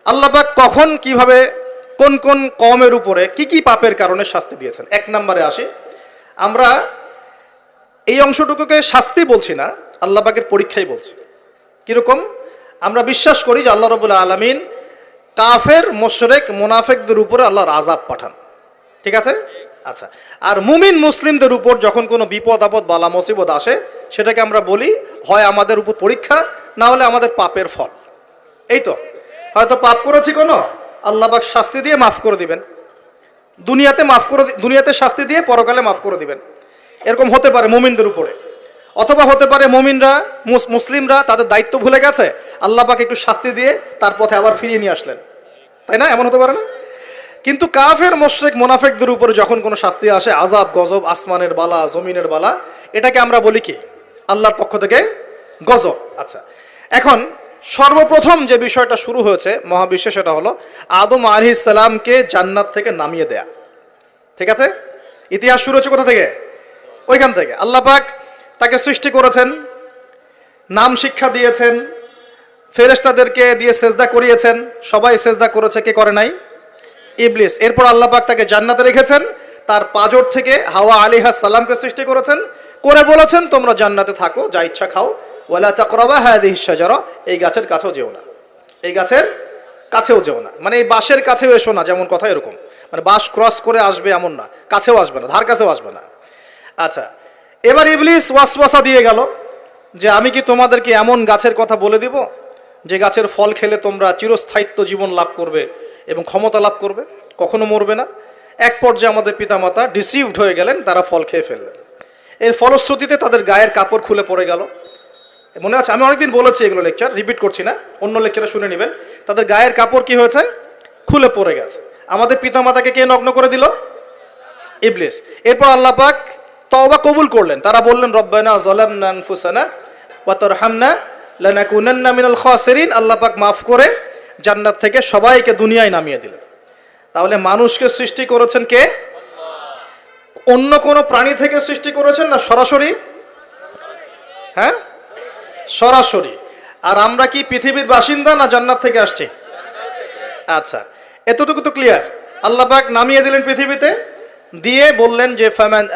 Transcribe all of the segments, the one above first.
আল্লাহ পাক কখন কিভাবে কোন কোন কওমের উপরে কি কি পাপের কারণে শাস্তি দিয়েছেন। এক নম্বরে আসি, আমরা এই অংশটুকুকে শাস্তি বলছি না, আল্লাহ পাকের পরীক্ষাই বলছি। কিরকম? আমরা বিশ্বাস করি যে আল্লাহ রাব্বুল আলামিন কাফের, মুশরিক, মুনাফিকদের উপরে আল্লাহর আযাব পাঠান, ঠিক আছে? আচ্ছা, আর মুমিন মুসলিমদের উপর যখন কোনো বিপদ আপদ বালা মুসিবত আসে, সেটাকে আমরা বলি হয় আমাদের উপর পরীক্ষা, না হলে আমাদের পাপের ফল। এই তো, হয়তো পাপ করেছি কোনো, আল্লাহ পাক শাস্তি দিয়ে মাফ করে দিবেন, দুনিয়াতে শাস্তি দিয়ে পরকালে মাফ করে দিবেন। এরকম হতে পারে মুমিনদের উপরে। অথবা হতে পারে মুমিনরা, মুসলিমরা তাদের দায়িত্ব ভুলে গেছে, আল্লাহ পাক একটু শাস্তি দিয়ে তার পথে আবার ফিরিয়ে নিয়ে আসলেন, তাই না? এমন হতে পারে না? কিন্তু কাফের, মুশরিক, মুনাফিকদের উপরে যখন কোনো শাস্তি আসে, আযাব, গজব, আসমানের বালা, জমিনের বালা, এটাকে আমরা বলি কি? আল্লাহর পক্ষ থেকে গজব। আচ্ছা, এখন সর্বপ্রথম যে বিষয়টা শুরু হয়েছে মহাবিশ্বে, সেটা হলো আদম আলাইহিস সালামকে জান্নাত থেকে নামিয়ে দেয়া, ঠিক আছে? ইতিহাস শুরু হচ্ছে কোথা থেকে? ওইখান থেকে। আল্লাহ পাক তাকে সৃষ্টি করেছেন, নাম শিক্ষা দিয়েছেন, ফেরেশতাদেরকে দিয়ে সেজদা করিয়েছেন, সবাই সেজদা করেছে, কে করে নাই? ইবলিস। এরপর আল্লাহ পাক তাকে জান্নাতে রেখেছেন, তার পাঁজর থেকে হাওয়া আলাইহিস সালামকে সৃষ্টি করেছেন, করে বলেছেন তোমরা জান্নাতে থাকো, যা ইচ্ছা খাও, ওয়ালা তাকরাবা হাযিহিশ শাজারা, এই গাছের কাছেও যেও না, এই গাছের কাছেও যেও না, মানে এই বাঁশের কাছেও এসো না, যেমন কথা এরকম, মানে বাঁশ ক্রস করে আসবে এমন না, কাছেও আসবে না, ধার কাছেও আসবে না। আচ্ছা, এবার ইবলিস ওয়াসওয়াসা দিয়ে গেল যে আমি কি তোমাদেরকে এমন গাছের কথা বলে দিব যে গাছের ফল খেলে তোমরা চিরস্থায়িত্ব জীবন লাভ করবে এবং ক্ষমতা লাভ করবে, কখনো মরবে না। এক পর্যায়ে আমাদের পিতামাতা ডিসিভড হয়ে গেলেন, তারা ফল খেয়ে ফেললেন। এর ফলশ্রুতিতে তাদের গায়ের কাপড় খুলে পড়ে গেল। মনে আছে, আমি অনেকদিন বলেছি এগুলো, লেকচার রিপিট করছি না, অন্য লেকচারে শুনে নেবেন। তাদের গায়ের কাপড় কি হয়েছে? খুলে পড়ে গেছে। আমাদের পিতামাতাকে কে নগ্ন করে দিল? ইবলিস। এরপর আল্লাহ পাক তওবা কবুল করলেন, তারা বললেন রব্বানা যালামনা আনফুসানা ওয়া তারহামনা লানাকুনান্না মিনাল খাসিরিন। আল্লাহ পাক মাফ করে জান্নাত থেকে সবাইকে দুনিয়ায় নামিয়ে দিলেন। তাহলে মানুষকে সৃষ্টি করেছেন কে? অন্য কোন প্রাণী থেকে সৃষ্টি করেছেন না সরাসরি? হ্যাঁ, সরাসরি। আর আমরা কি পৃথিবীর বাসিন্দা না জান্নাত থেকে আসছি? আচ্ছা, এতটুকু তো ক্লিয়ার। আল্লাহ পাক নামিয়ে দিলেন পৃথিবীতে, দিয়ে বললেন যে ফামান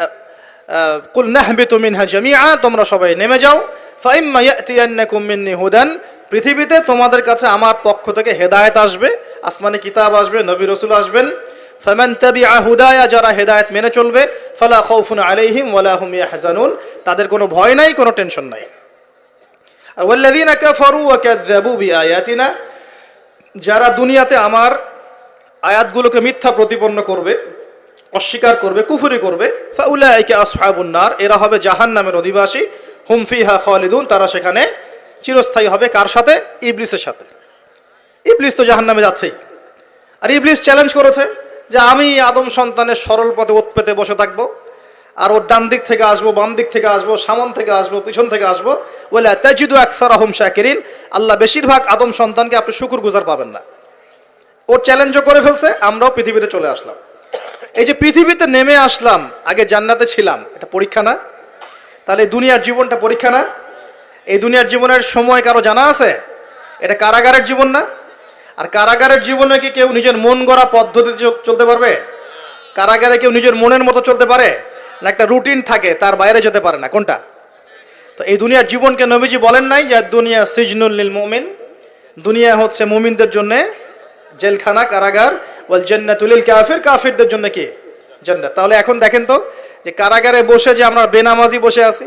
কুল নাহবিতু মিনহা জামিআ, তোমরা সবাই নেমে যাও, ফাইম্মা ইয়াতিয়ান্নাকুম মিন্নি হুদান, পৃথিবীতে তোমাদের কাছে আমার পক্ষ থেকে হেদায়েত আসবে, আসমানি কিতাব আসবে, নবী রাসূল আসবেন। ফামান তাবিআ হুদায়া, যারা হেদায়েত মেনে চলবে, ফালা খাউফুন আলাইহিম ওয়ালা হুম ইয়াহজানুন, তাদের কোনো ভয় নাই, কোনো টেনশন নাই। আর ওয়াল্লাযীনা কাফারু ওয়া কাযযাবু বিআয়াতিনা, যারা দুনিয়াতে আমার আয়াতগুলোকে মিথ্যা প্রতিপন্ন করবে, অস্বীকার করবে, কুফরি করবে, ফাউলাইকা আসহাবুন নার, এরা হবে জাহান্নামের অধিবাসী, হুম ফিহা খালিদুন, তারা সেখানে চিরস্থায়ী হবে। কার সাথে? ইবলিসের সাথে। ইবলিস তো জাহান্নামে যাচ্ছেই। আর ইবলিস চ্যালেঞ্জ করেছে যে আমি আদম সন্তানের সরল পথে ওত পেতে বসে থাকবো, আর ওর ডান দিক থেকে আসবো, বাম দিক থেকে আসবো, সামন থেকে আসবো, পিছন থেকে আসবো, ওয়ালা তাজিদু আকসারাহুম শাকিরিন, আল্লাহ বেশিরভাগ আদম সন্তানকে আপনি শুকরগুজার পাবেন না। ওর চ্যালেঞ্জও করে ফেলছে, আমরাও পৃথিবীতে চলে আসলাম। এই যে পৃথিবীতে নেমে আসলাম, আগে জান্নাতে ছিলাম, এটা পরীক্ষা না? তাহলে এই দুনিয়ার জীবনটা পরীক্ষা না? এই দুনিয়ার জীবনের সময় কারো জানা আছে? এটা কারাগারের জীবন না? আর কারাগারের জীবনে কি কেউ নিজের মন গড়া পদ্ধতিতে চলতে পারবে? কারাগারে কেউ নিজের মনের মতো চলতে পারে না? একটা রুটিন থাকে, তার বাইরে যেতে পারে না। কোনটা? তো এই দুনিয়ার জীবনকে নবীজি বলেন নাই যে দুনিয়া সিজনুল লিল মুমিন, দুনিয়া হচ্ছে মুমিনদের জন্য জেলখানা, কারাগার, ওয়াল জান্নাতুল লিল কাফির, কাফিরদের জন্য কি? জান্নাত। তাহলে এখন দেখেন তো যে কারাগারে বসে যে আমরা বেনামাজি বসে আছি,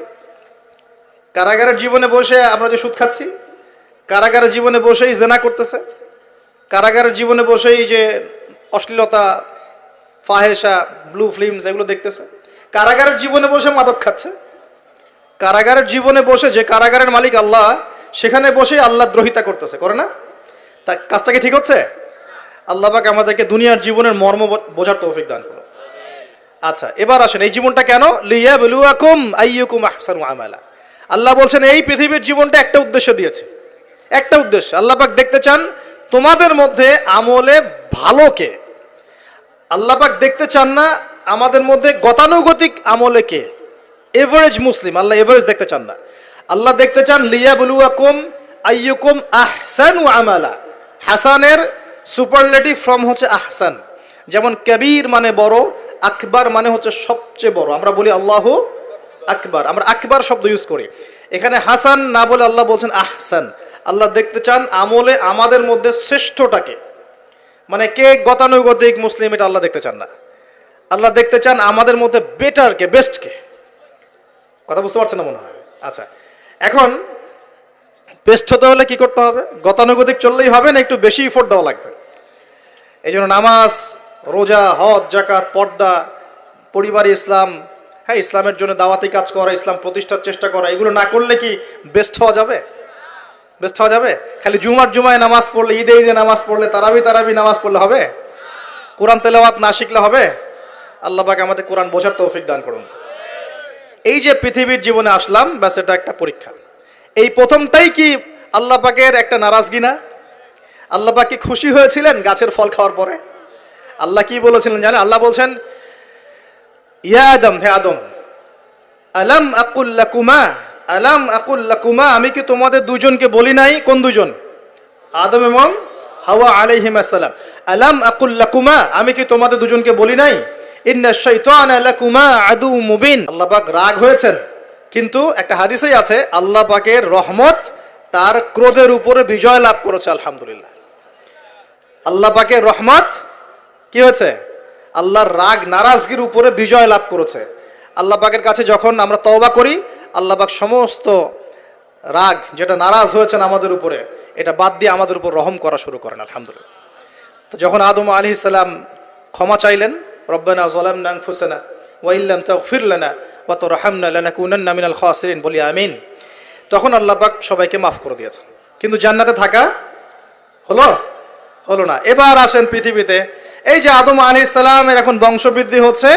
কারাগারের জীবনে বসে আমরা যে সুদ খাচ্ছি, কারাগারের জীবনে বসেই জেনা করতেছে, কারাগারের জীবনে বসেই যে অশ্লীলতা, ফাহেসা, ব্লু ফিল্মস এগুলো দেখতেছে, কারাগারের জীবনে বসে মাদক খাচ্ছে, কারাগারের জীবনে বসে, যে কারাগারের মালিক আল্লাহ, সেখানে বসেই আল্লাহ দ্রোহিতা করতেছে, করে না? তা কাজটা কি ঠিক হচ্ছে? আল্লাহ পাক আমাদেরকে দুনিয়ার জীবনের মর্ম বোঝার তৌফিক দান করুন। আচ্ছা, এবার আসেন এই জীবনটা কেন? লিয়াবলুয়াকুম আইয়ুকুম আহসানু আমালা। আল্লাহ বলছেন এই পৃথিবীর জীবনটা একটা উদ্দেশ্য দিয়েছে, একটা উদ্দেশ্য। আল্লাহ পাক দেখতে চান তোমাদের মধ্যে আমলে ভালো কে। আল্লাহ পাক দেখতে চান না আমাদের মধ্যে গতানুগতিক আমলে কে, এভারেজ মুসলিম। আল্লাহ এভারেজ দেখতে চান না, আল্লাহ দেখতে চান লিয়াবলুয়াকুম আইয়ুকুম আহসানু আমালা। হাসানের সুপারলেটিভ ফর্ম হচ্ছে আহসান। যেমন কবির মানে বড়, আকবার মানে হচ্ছে সবচেয়ে বড়। আমরা বলি আল্লাহু আকবার, আমরা আকবার শব্দ ইউজ করি। এখানে হাসান না বলে আল্লাহ বলছেন আহসান। আল্লাহ দেখতে চান আমলে আমাদের মধ্যে শ্রেষ্ঠটাকে, মানে কে গতানুগতিক মুসলিম এটা আল্লাহ দেখতে চান না। আল্লাহ দেখতে চান আমাদের মধ্যে বেটারকে, বেস্টকে। কথা বুঝতে পারছেন না মনে হয়? আচ্ছা, এখন বেস্ট হতে হলে কি করতে হবে? গতানুগতিক চললেই হবে না, একটু বেশি এফোর্ট দেওয়া লাগবে। এই জন্য নামাজ, রোজা, হজ, জাকাত, পর্দা, পরিবারে ইসলাম, হ্যাঁ, ইসলামের জন্য দাওয়াতি কাজ করা, ইসলাম প্রতিষ্ঠার চেষ্টা করা, এগুলো না করলে কি বেস্ট হওয়া যাবে? বেস্ট হওয়া যাবে? খালি জুমায় নামাজ পড়লে, ঈদে নামাজ পড়লে, তারাবি নামাজ পড়লে হবে? কোরআন তেলাওয়াত না শিখলে হবে? আল্লাহ পাক আমাদের কোরআন বোঝার তৌফিক দান করুন। এই যে পৃথিবীর জীবনে আসলাম, ব্যাস এটা একটা পরীক্ষা। এই প্রথমটাই কি আল্লাহ পাকের একটা নারাজগি না? আল্লাহ পাক কি খুশি হয়েছিলেন গাছের ফল খাওয়ার পরে? আল্লাহ কি বলেছিলেন জানেন? আল্লাহ বলছেন, ইয়া আদম, হে আদম, আলাম আকুল লাকুমা, আমি কি তোমাদের দুজনকে বলি নাই? কোন দুজন? আদম এবং হাওয়া আলাইহিমুস সালাম। আলাম আকুল লাকুমা, আমি কি তোমাদের দুজনকে বলি নাই? ইন্নাশ শাইতানা লাকুমা আদুউম মুবিন। আল্লাহ পাক রাগ হয়েছেন, কিন্তু একটা হাদিসেই আছে আল্লাহ পাকের রহমত তার ক্রোধের উপরে বিজয় লাভ করেছে। আলহামদুলিল্লাহ, আল্লাহ পাকের রহমত কি হয়েছে? আল্লাহর রাগ নারাজগির উপরে বিজয় লাভ করেছে। আল্লাহ পাকের কাছে যখন আমরা তওবা করি, আল্লাহ পাক সমস্ত রাগ যেটা নারাজ হয়েছেন আমাদের উপরে, এটা বাদ দিয়ে আমাদের উপর রহম করা শুরু করেন। আলহামদুলিল্লাহ। তো যখন আদম আলাইহিস সালাম ক্ষমা চাইলেন, রব্বানা যালামনা আনফুসানা ওয়া ইল্লাম তাগফির লানা ওয়া তারহামনা লানাকুনান্না মিনাল খাসিরিন, বলি আমিন, তখন আল্লাহ পাক সবাইকে মাফ করে দিয়েছেন। কিন্তু জান্নাতে থাকা হলো না। এবার আসেন পৃথিবীতে। এই যে আদম আলাইহিস সালামের এখন বংশবৃদ্ধি হচ্ছে,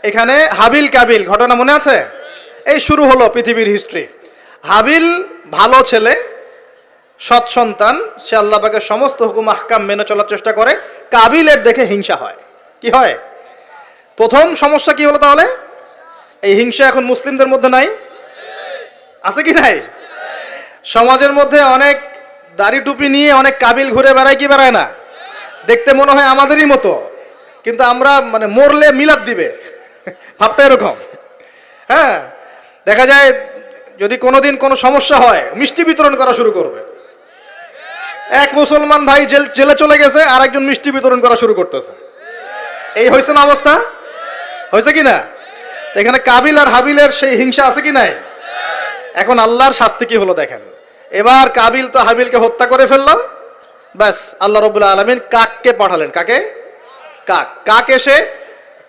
এখানে হাবিল কাবিল ঘটনা মনে আছে? এই শুরু হলো পৃথিবীর হিস্ট্রি। হাবিল ভালো ছেলে, সৎ সন্তান, সে আল্লাহ পাকের সমস্ত হুকুম আহকাম মেনে চলার চেষ্টা করে। কাবিলের দেখে হিংসা হয়। কি হয়? প্রথম সমস্যা কি হলো তাহলে? এই হিংসা এখন মুসলিমদের মধ্যে নাই? আছে কি নাই? সমাজের মধ্যে অনেক দাড়ি টুপি নিয়ে অনেক কাবিল ঘুরে বেড়ায় কি বেড়ায় না? দেখতে মনে হয় আমাদেরই মতো, কিন্তু আমরা মানে মরলে মিলাদ দিবে, ভাবটা এরকম। হ্যাঁ, দেখা যায় যদি কোনোদিন কোনো সমস্যা হয়, মিষ্টি বিতরণ করা শুরু করবে। এক মুসলমান ভাই জেলে চলে গেছে, আর একজন মিষ্টি বিতরণ করা শুরু করতেছে। এই হয়েছে না অবস্থা? হয়েছে কি না? এখানে কাবিল আর হাবিলের সেই হিংসা আছে কি নাই? এখন আল্লাহর শাস্তি কি হলো দেখেন। এবার কাবিল তো হাবিলকে হত্যা করে ফেললো, ব্যাস আল্লাহ রাব্বুল আলামিন কাককে পাঠালেন। কাকে? কাক এসে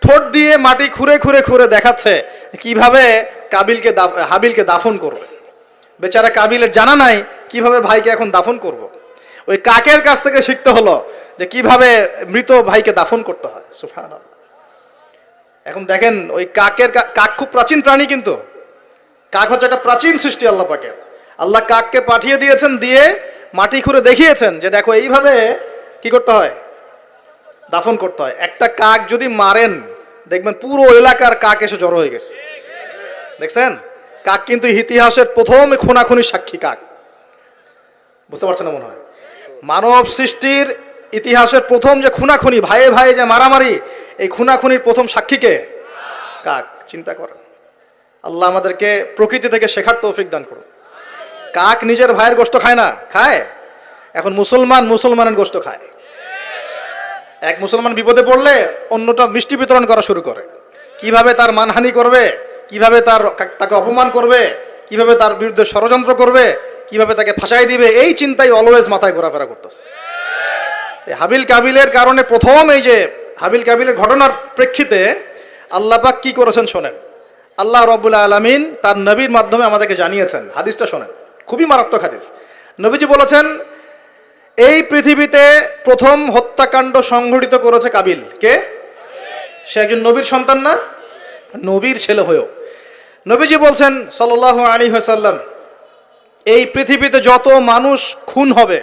ঠোঁট দিয়ে মাটি খুঁড়ে খুঁড়ে খুঁড়ে দেখাচ্ছে কিভাবে হাবিলকে দাফন করবে। বেচারা কাবিলের জানা নাই কিভাবে ভাইকে এখন দাফন করব। ওই কাকের কাছ থেকে শিখতে হলো যে কিভাবে মৃত ভাইকে দাফন করতে হয়। সুবহানাল্লাহ। এখন দেখেন ওই কাক খুব প্রাচীন প্রাণী, কিন্তু কাক হচ্ছে একটা প্রাচীন সৃষ্টি আল্লাহ পাকের। আল্লাহ কাককে পাঠিয়ে দিয়েছেন, দিয়ে মাটি খুঁড়ে দেখিয়েছেন যে দেখো এইভাবে কি করতে হয়, দাফন করতে হয়। একটা কাক যদি মারেন, দেখবেন পুরো এলাকার কাক এসে জড়ো হয়ে গেছে। দেখছেন? কাক কিন্তু ইতিহাসের প্রথম খুনাখুনির সাক্ষী। কাক, বুঝতে পারছেন না মনে হয়? মানব সৃষ্টির ইতিহাসের প্রথম যে খুনাখুনি, ভাইয়ে ভাইয়ে যে মারামারি, এই খুনাখুনির প্রথম সাক্ষীকে কাক। চিন্তা করেন। আল্লাহ আমাদেরকে প্রকৃতি থেকে শেখার তৌফিক দান করুন। কাক নিজের ভাইয়ের গোশত খায় না? খায়। এখন মুসলমানের গোশত খায়। এক মুসলমান বিপদে পড়লে অন্যটা মিষ্টি বিতরণ করা শুরু করে। কিভাবে তার মানহানি করবে, কিভাবে তাকে অপমান করবে, কিভাবে তার বিরুদ্ধে ষড়যন্ত্র করবে, কিভাবে তাকে ফাঁসাই দিবে, এই চিন্তাই অলওয়েজ মাথায় ঘোরাফেরা করতেছে। হাবিল কাবিলের কারণে প্রথম এই যে হাবিল কাবিলের ঘটনার প্রেক্ষিতে আল্লাহ পাক কি করেছেন শোনেন। আল্লাহ রাব্বুল আলামিন তার নবীর মাধ্যমে আমাদেরকে জানিয়েছেন। হাদিসটা শোনেন, খুবই মারাত্মক হাদিস। নবীজি বলেছেন, এই পৃথিবীতে প্রথম হত্যাকাণ্ড সংঘটিত করেছে কাবিল। কে? সে একজন নবীর সন্তান না? নবীর ছেলে হয়েও নবীজি বলছেন সাল্লাল্লাহু আলাইহি ওয়াসাল্লাম, এই পৃথিবীতে যত মানুষ খুন হবে,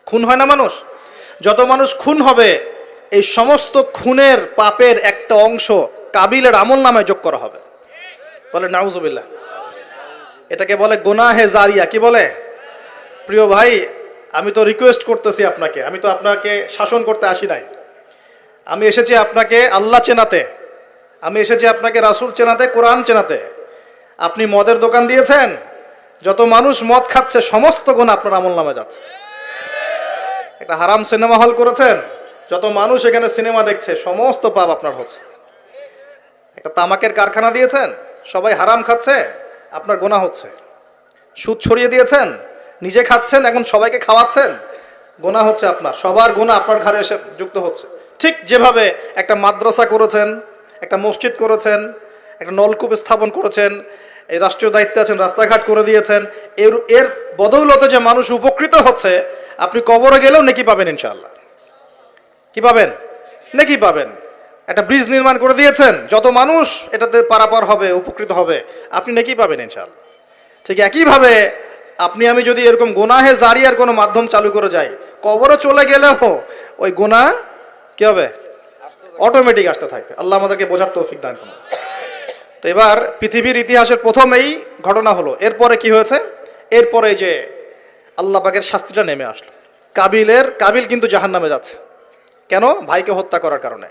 খুন হয় না মানুষ, যত মানুষ খুন হবে, এই সমস্ত খুনের পাপের একটা অংশ কাবিলের আমল নামায় যোগ করা হবে। বলে নাউজুবিল্লাহ। এটাকে বলে গুনাহে জারিয়া। কি বলে? প্রিয় ভাই, আমি তো রিকোয়েস্ট করতেছি আপনাকে, আমি তো আপনাকে শাসন করতে আসি নাই। আমি এসেছি আপনাকে আল্লাহ চেনাতে, আমি এসেছি আপনাকে রাসূল চেনাতে, কোরআন চেনাতে। আপনি মদের দোকান দিয়েছেন, যত মানুষ মদ খাচ্ছে সমস্ত গুণ আপনার আমলনামে যাচ্ছে। একটা হারাম সিনেমা হল করেছেন, যত মানুষ এখানে সিনেমা দেখছে সমস্ত পাপ আপনার হচ্ছে। একটা তামাকের কারখানা দিয়েছেন, সবাই হারাম খাচ্ছে, আপনার গোনা হচ্ছে। সুদ ছড়িয়ে দিয়েছেন, নিজে খাচ্ছেন, এখন সবাইকে খাওয়াচ্ছেন, গোনা হচ্ছে আপনার। সবার গোনা আপনার ঘাড়ে এসে যুক্ত হচ্ছে। ঠিক যেভাবে একটা মাদ্রাসা করেছেন, একটা মসজিদ করেছেন, একটা নলকূপ স্থাপন করেছেন, এই রাষ্ট্রীয় দায়িত্বে আছেন, রাস্তাঘাট করে দিয়েছেন, এর বদৌলতে যে মানুষ উপকৃত হচ্ছে, আপনি কবরে গেলেও নেকি পাবেন ইনশাআল্লাহ। কি পাবেন? নেকি পাবেন। একটা ব্রিজ নির্মাণ করে দিয়েছেন, যত মানুষ এটাতে পারাপার হবে, উপকৃত হবে, আপনি নেকি পাবেন ইনশাআল্লাহ। ঠিক একইভাবে আপনি আমি যদি এরকম গোনাহে জারিয়ার কোনো মাধ্যম চালু করে যাই, কবরে চলে গেলেও ওই গোনা কি হবে? অটোমেটিক আসতে থাকবে। আল্লাহ আমাদেরকে বোঝার তৌফিক দান করুন। তো এবার পৃথিবীর ইতিহাসের প্রথম এই ঘটনা হলো। এরপরে কি হয়েছে? এরপরে যে আল্লাহ পাকের শাস্তিটা নেমে আসলো। কাবিল কিন্তু জাহান্নামে যাচ্ছে। কেন? ভাইকে হত্যা করার কারণে।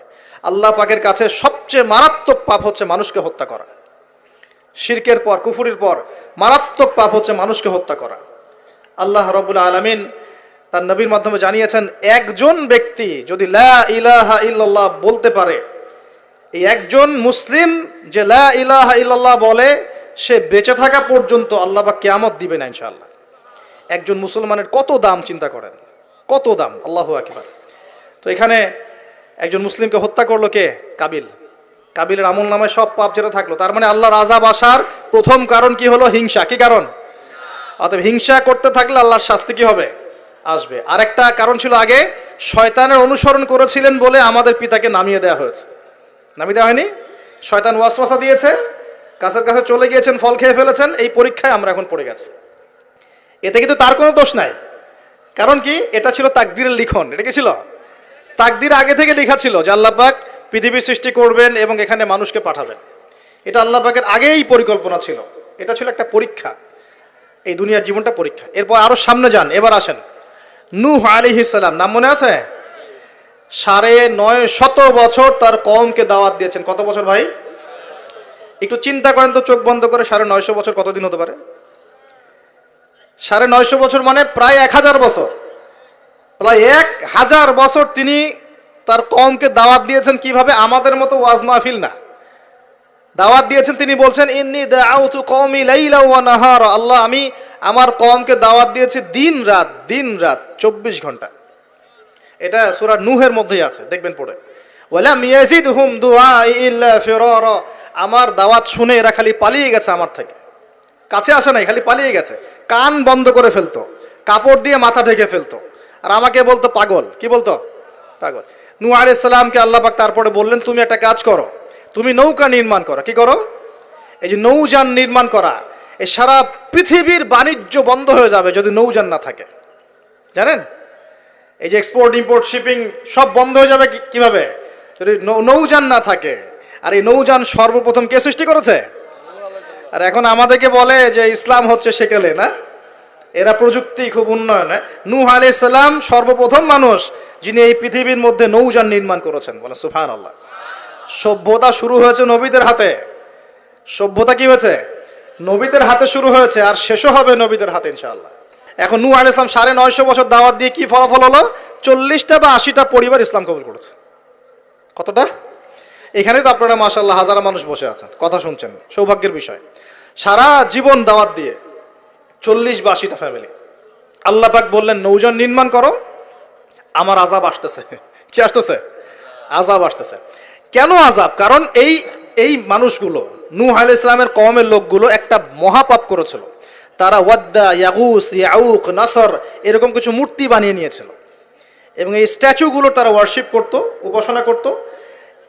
আল্লাহ পাকের কাছে সবচেয়ে মারাত্মক পাপ হচ্ছে মানুষকে হত্যা করা। শিরকের পর, কুফুরির পর মারাত্মক পাপ হচ্ছে মানুষকে হত্যা করা। আল্লাহ রাব্বুল আলামিন তার নবীর মাধ্যমে জানিয়েছেন, একজন ব্যক্তি যদি লা ইলাহা ইল্লাল্লাহ বলতে পারে, এই একজন মুসলিম যে লা ইলাহা ইল্লাল্লাহ বলে, সে বেঁচে থাকা পর্যন্ত আল্লাহ পাক কিয়ামত দিবে না ইনশাআল্লাহ। একজন মুসলমানের কত দাম চিন্তা করেন, কত দাম! আল্লাহু আকবার। তো এখানে একজন মুসলিমকে হত্যা করলো কে? কাবিলের আমল নামায় সব পাপ যেটা থাকলো, তার মানে আল্লাহর আযাব আসার প্রথম কারণ কি হলো? হিংসা। কি কারণ? অতএব হিংসা করতে থাকলে আল্লাহর শাস্তি কি হবে? আসবে। আরেকটা কারণ ছিল, আগে শয়তানের অনুসরণ করেছিলেন বলে আমাদের পিতাকে নামিয়ে দেওয়া হয়েছে। নামিয়ে দেওয়া হয়নি? শয়তান ওয়াসওয়াসা দিয়েছে, গাছের কাছে চলে গিয়েছেন, ফল খেয়ে ফেলেছেন, এই পরীক্ষায় আমরা এখন পড়ে গেছি। এতে কিন্তু তার কোনো দোষ নাই। কারণ কি? এটা ছিল তাকদীরের লিখন। এটা কি ছিল? তাকদীর আগে থেকে লেখা ছিল যে আল্লাহ পাক পৃথিবী সৃষ্টি করবেন এবং এখানে মানুষকে পাঠাবেন। এটা আল্লাহ পাকের আগেই পরিকল্পনা ছিল। এটা ছিল একটা পরীক্ষা, এই দুনিয়ার জীবনটা পরীক্ষা। এরপর আরো সামনে যান, এবার আসেন নূহ আলাইহিস সালাম। নাম মনে আছে? 950 বছর তার কওমকে দাওয়াত দিয়েছেন। কত বছর ভাই? একটু চিন্তা করেন তো, চোখ বন্ধ করে। 950 বছর কতদিন হতে পারে? 950 বছর মানে প্রায় 1000 বছর। প্রায় 1000 বছর তিনি তার কওমকে দাওয়াত দিয়েছেন। কিভাবে? আমাদের মতো ওয়াজ মাহফিল না, দাওয়াত দিয়েছেন। তিনি বলছেন, ইন্নী দাআউতু কওমি লাইলা ওয়া নাহারা। আল্লাহ, আমি আমার কওমকে দাওয়াত দিয়েছি দিন রাত 24 ঘন্টা। এটা সূরা নূহের মধ্যেই আছে, দেখবেন পড়ে। ওয়ালাম ইয়াজিদহুম দুআই ইল্লা ফিরারা। আমার দাওয়াত শুনে এরা খালি পালিয়ে গেছে, আমার থেকে কাছে আসে নাই, খালি পালিয়ে গেছে। কান বন্ধ করে ফেলতো, কাপড় দিয়ে মাথা ঢেকে ফেলতো, আর আমাকে বলতো পাগল। কি বলতো? পাগল। নূহ আলাইহিস সালামকে আল্লাহ পাক তারপরে বললেন, তুমি একটা কাজ করো, তুমি নৌকা নির্মাণ করো। কি করো? এই যে নৌযান নির্মাণ করা, এই সারা পৃথিবীর বাণিজ্য বন্ধ হয়ে যাবে যদি নৌযান না থাকে। জানেন, এই যে এক্সপোর্ট ইম্পোর্ট শিপিং সব বন্ধ হয়ে যাবে। কিভাবে? যদি নৌযান না থাকে। আর এই নৌযান সর্বপ্রথম কে সৃষ্টি করেছে? আর এখন আমাদেরকে বলে যে ইসলাম হচ্ছে সেকেলে, না? এরা প্রযুক্তি খুব উন্নয়ন। নূহ আলাইহিস সালাম সর্বপ্রথম মানুষ যিনি এই পৃথিবীর মধ্যে নৌযান নির্মাণ করেছেন। বলে সুবহানাল্লাহ। সভ্যতা শুরু হয়েছে নবীদের হাতে। সভ্যতা কি হয়েছে? নবীদের হাতে শুরু হয়েছে, আর শেষও হবে নবীদের হাতে ইনশাআল্লাহ। এখন নূহ আলাইহিস সালাম 950 বছর দাওয়াত দিয়ে কি ফলাফল হলো? 40টা বা 80টা পরিবার ইসলাম কবুল করেছে। কতটা? এখানে তো আপনারা মাশাআল্লাহ হাজার মানুষ বসে আছেন, কথা শুনছেন, সৌভাগ্যের বিষয়। সারা জীবন দাওয়াত দিয়ে 40 বা 80টা ফ্যামিলি। আল্লাহ পাক বললেন, নৌযান নির্মাণ করো, আমার আযাব আসতেছে। কি আসতেছে? আযাব আসতেছে। কেন আযাব? কারণ এই মানুষগুলো, নূহ আলাইহিস সালামের কওমের লোকগুলো একটা মহাপাপ করেছিল। তারা ওয়াদ্দা, ইয়াগুস, ইয়াউক, নাসর এরকম কিছু মূর্তি বানিয়ে নিয়েছিল, এবং এই স্ট্যাচুগুলোর তারা ওয়ার্শিপ করত, উপাসনা করত।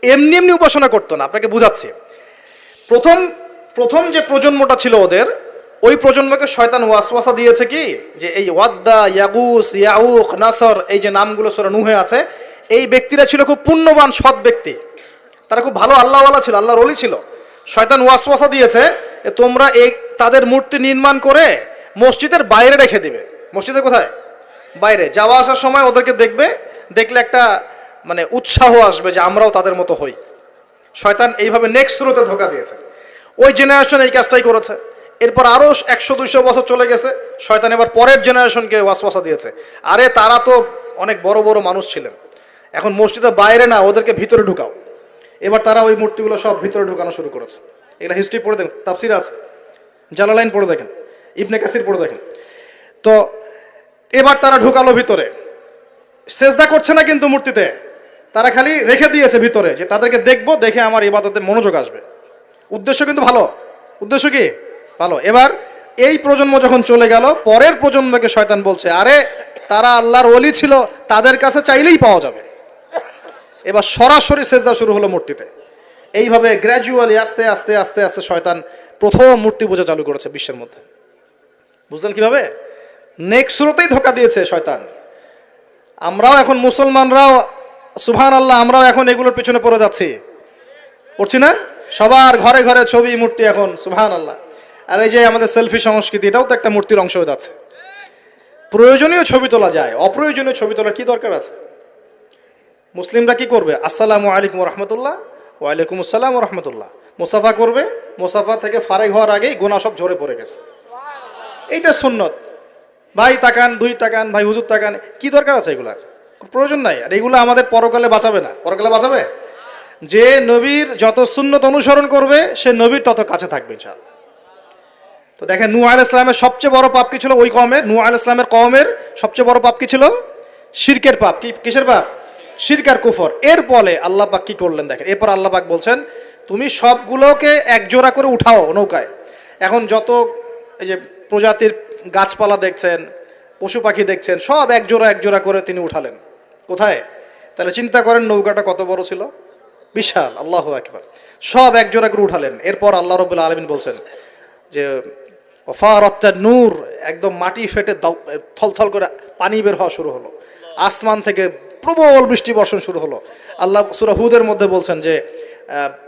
এমনি এমনি উপাসনা করতো না। আপনাকে বুঝাচ্ছি। প্রথম যে প্রজন্মটা ছিল ওদের, ওই প্রজন্মকে শয়তান ওয়াসওয়াসা দিয়েছে কি, যে এই ওয়াদ্দা, ইয়াগুস, ইয়াউক, নাসর এই যে নামগুলো সূরা নূহে আছে, এই ব্যক্তিরা ছিল খুব পুণ্যবান সৎ ব্যক্তি, তারা খুব ভালো আল্লাহওয়ালা ছিল, আল্লাহর ওলি ছিল। শয়তান ওয়াসওয়াসা দিয়েছে তোমরা এই তাদের মূর্তি নির্মাণ করে মসজিদের বাইরে রেখে দিবে। মসজিদের কোথায়? বাইরে যাওয়া আসার সময় ওদেরকে দেখবে, দেখলে একটা মানে উৎসাহ আসবে যে আমরাও তাদের মতো হই। শয়তান এইভাবে নেক্সট স্রোতে ধোকা দিয়েছে। ওই জেনারেশন এই কাজটাই করেছে। এরপর আরও 100-200 বছর চলে গেছে, শয়তান এবার পরের জেনারেশনকে ওয়াসওয়াসা দিয়েছে, আরে তারা তো অনেক বড় বড় মানুষ ছিলেন, এখন মসজিদের বাইরে না, ওদেরকে ভিতরে ঢুকাও। এবার তারা ওই মূর্তিগুলো সব ভিতরে ঢুকানো শুরু করেছে। এগুলো হিস্ট্রি পড়ে দেখেন, তাফসির আছে, জালালাইন পড়ে দেখেন, ইবনে কাসির পড়ে দেখেন। তো এবার তারা ঢুকালো ভিতরে, সেজদা করছে না কিন্তু মূর্তিতে, তারা খালি রেখে দিয়েছে ভিতরে, যে তাদেরকে দেখবো, দেখে আমার ইবাদতে মনোযোগ আসবে। উদ্দেশ্য কিন্তু ভালো, উদ্দেশ্য কি ভালো। এবার এই প্রজন্ম যখন চলে গেল, পরের প্রজন্মকে শয়তান বলছে, আরে তারা আল্লাহর ওলি ছিল, তাদের কাছে চাইলেই পাওয়া যাবে। এবার সরাসরি সেজদা শুরু হলো মূর্তিতে। এইভাবে গ্র্যাজুয়ালি আস্তে আস্তে আস্তে আস্তে শয়তান প্রথম মূর্তি পূজা চালু করেছে বিশ্বের মধ্যে। বুঝলেন কিভাবে? নেক্সট শুরুতেই ধোকা দিয়েছে শয়তান। আমরাও এখন মুসলমানরাও সুবহানাল্লাহ, আমরাও এখন এগুলোর পিছনে পড়ে যাচ্ছি, পড়ছি না? সবার ঘরে ঘরে ছবি মূর্তি এখন, সুবহানাল্লাহ। আর এই যে আমাদের সেলফি সংস্কৃতি, এটাও তো একটা মূর্তির অংশ হয়ে যাচ্ছে। প্রয়োজনীয় ছবি তোলা যায়, অপ্রয়োজনীয় ছবি তোলার কি দরকার আছে? মুসলিমরা কি করবে? আসসালামু আলাইকুম রহমতুল্লাহ, ওয়ালাইকুম আসসালাম রহমতুল্লাহ, মুসাফা করবে, মুসাফা থেকে ফারেক হওয়ার আগেই গোনা সব ঝরে পড়ে গেছে। এইটা সুন্নত। ভাই তাকান, দুই তাকান, ভাই হুজুর তাকান, কি দরকার আছে এগুলার? প্রয়োজন নাই। আর এগুলো আমাদের পরকালে বাঁচাবে না। পরকালে বাঁচাবে? যে নবীর যত সুন্নত অনুসরণ করবে, সে নবীর তত কাছে থাকবে ইনশাআল্লাহ। তো দেখেন, নূহ আলাইহিস সালামের সবচেয়ে বড় পাপ কি ছিল? ওই কওমের, নূহ আলাইহিস সালামের কওমের সবচেয়ে বড় পাপ কি ছিল? শিরকের পাপ। কিসের পাপ? শিরক আর কুফর। এর ফলে আল্লাহ পাক কি করলেন দেখেন, এরপর আল্লাহ পাক বলছেন, তুমি সবগুলোকে একজোড়া করে উঠাও নৌকায়। এখন যত এই যে প্রজাতির গাছপালা দেখছেন, পশু পাখি দেখছেন, সব একজোড়া একজোড়া করে তিনি উঠালেন। কোথায়? তাহলে চিন্তা করেন নৌকাটা কত বড় ছিল, বিশাল। আল্লাহু আকবার। সব একজোড়া করে উঠালেন। এরপর আল্লাহ রাব্বুল আলামিন বলছেন যে ওয়াফারাত নূর, একদম মাটি ফেটে থলথল করে পানি বের হওয়া শুরু হলো, আসমান থেকে প্রবল বৃষ্টি বর্ষণ শুরু হলো। আল্লাহ সূরা হুদের মধ্যে বলছেন যে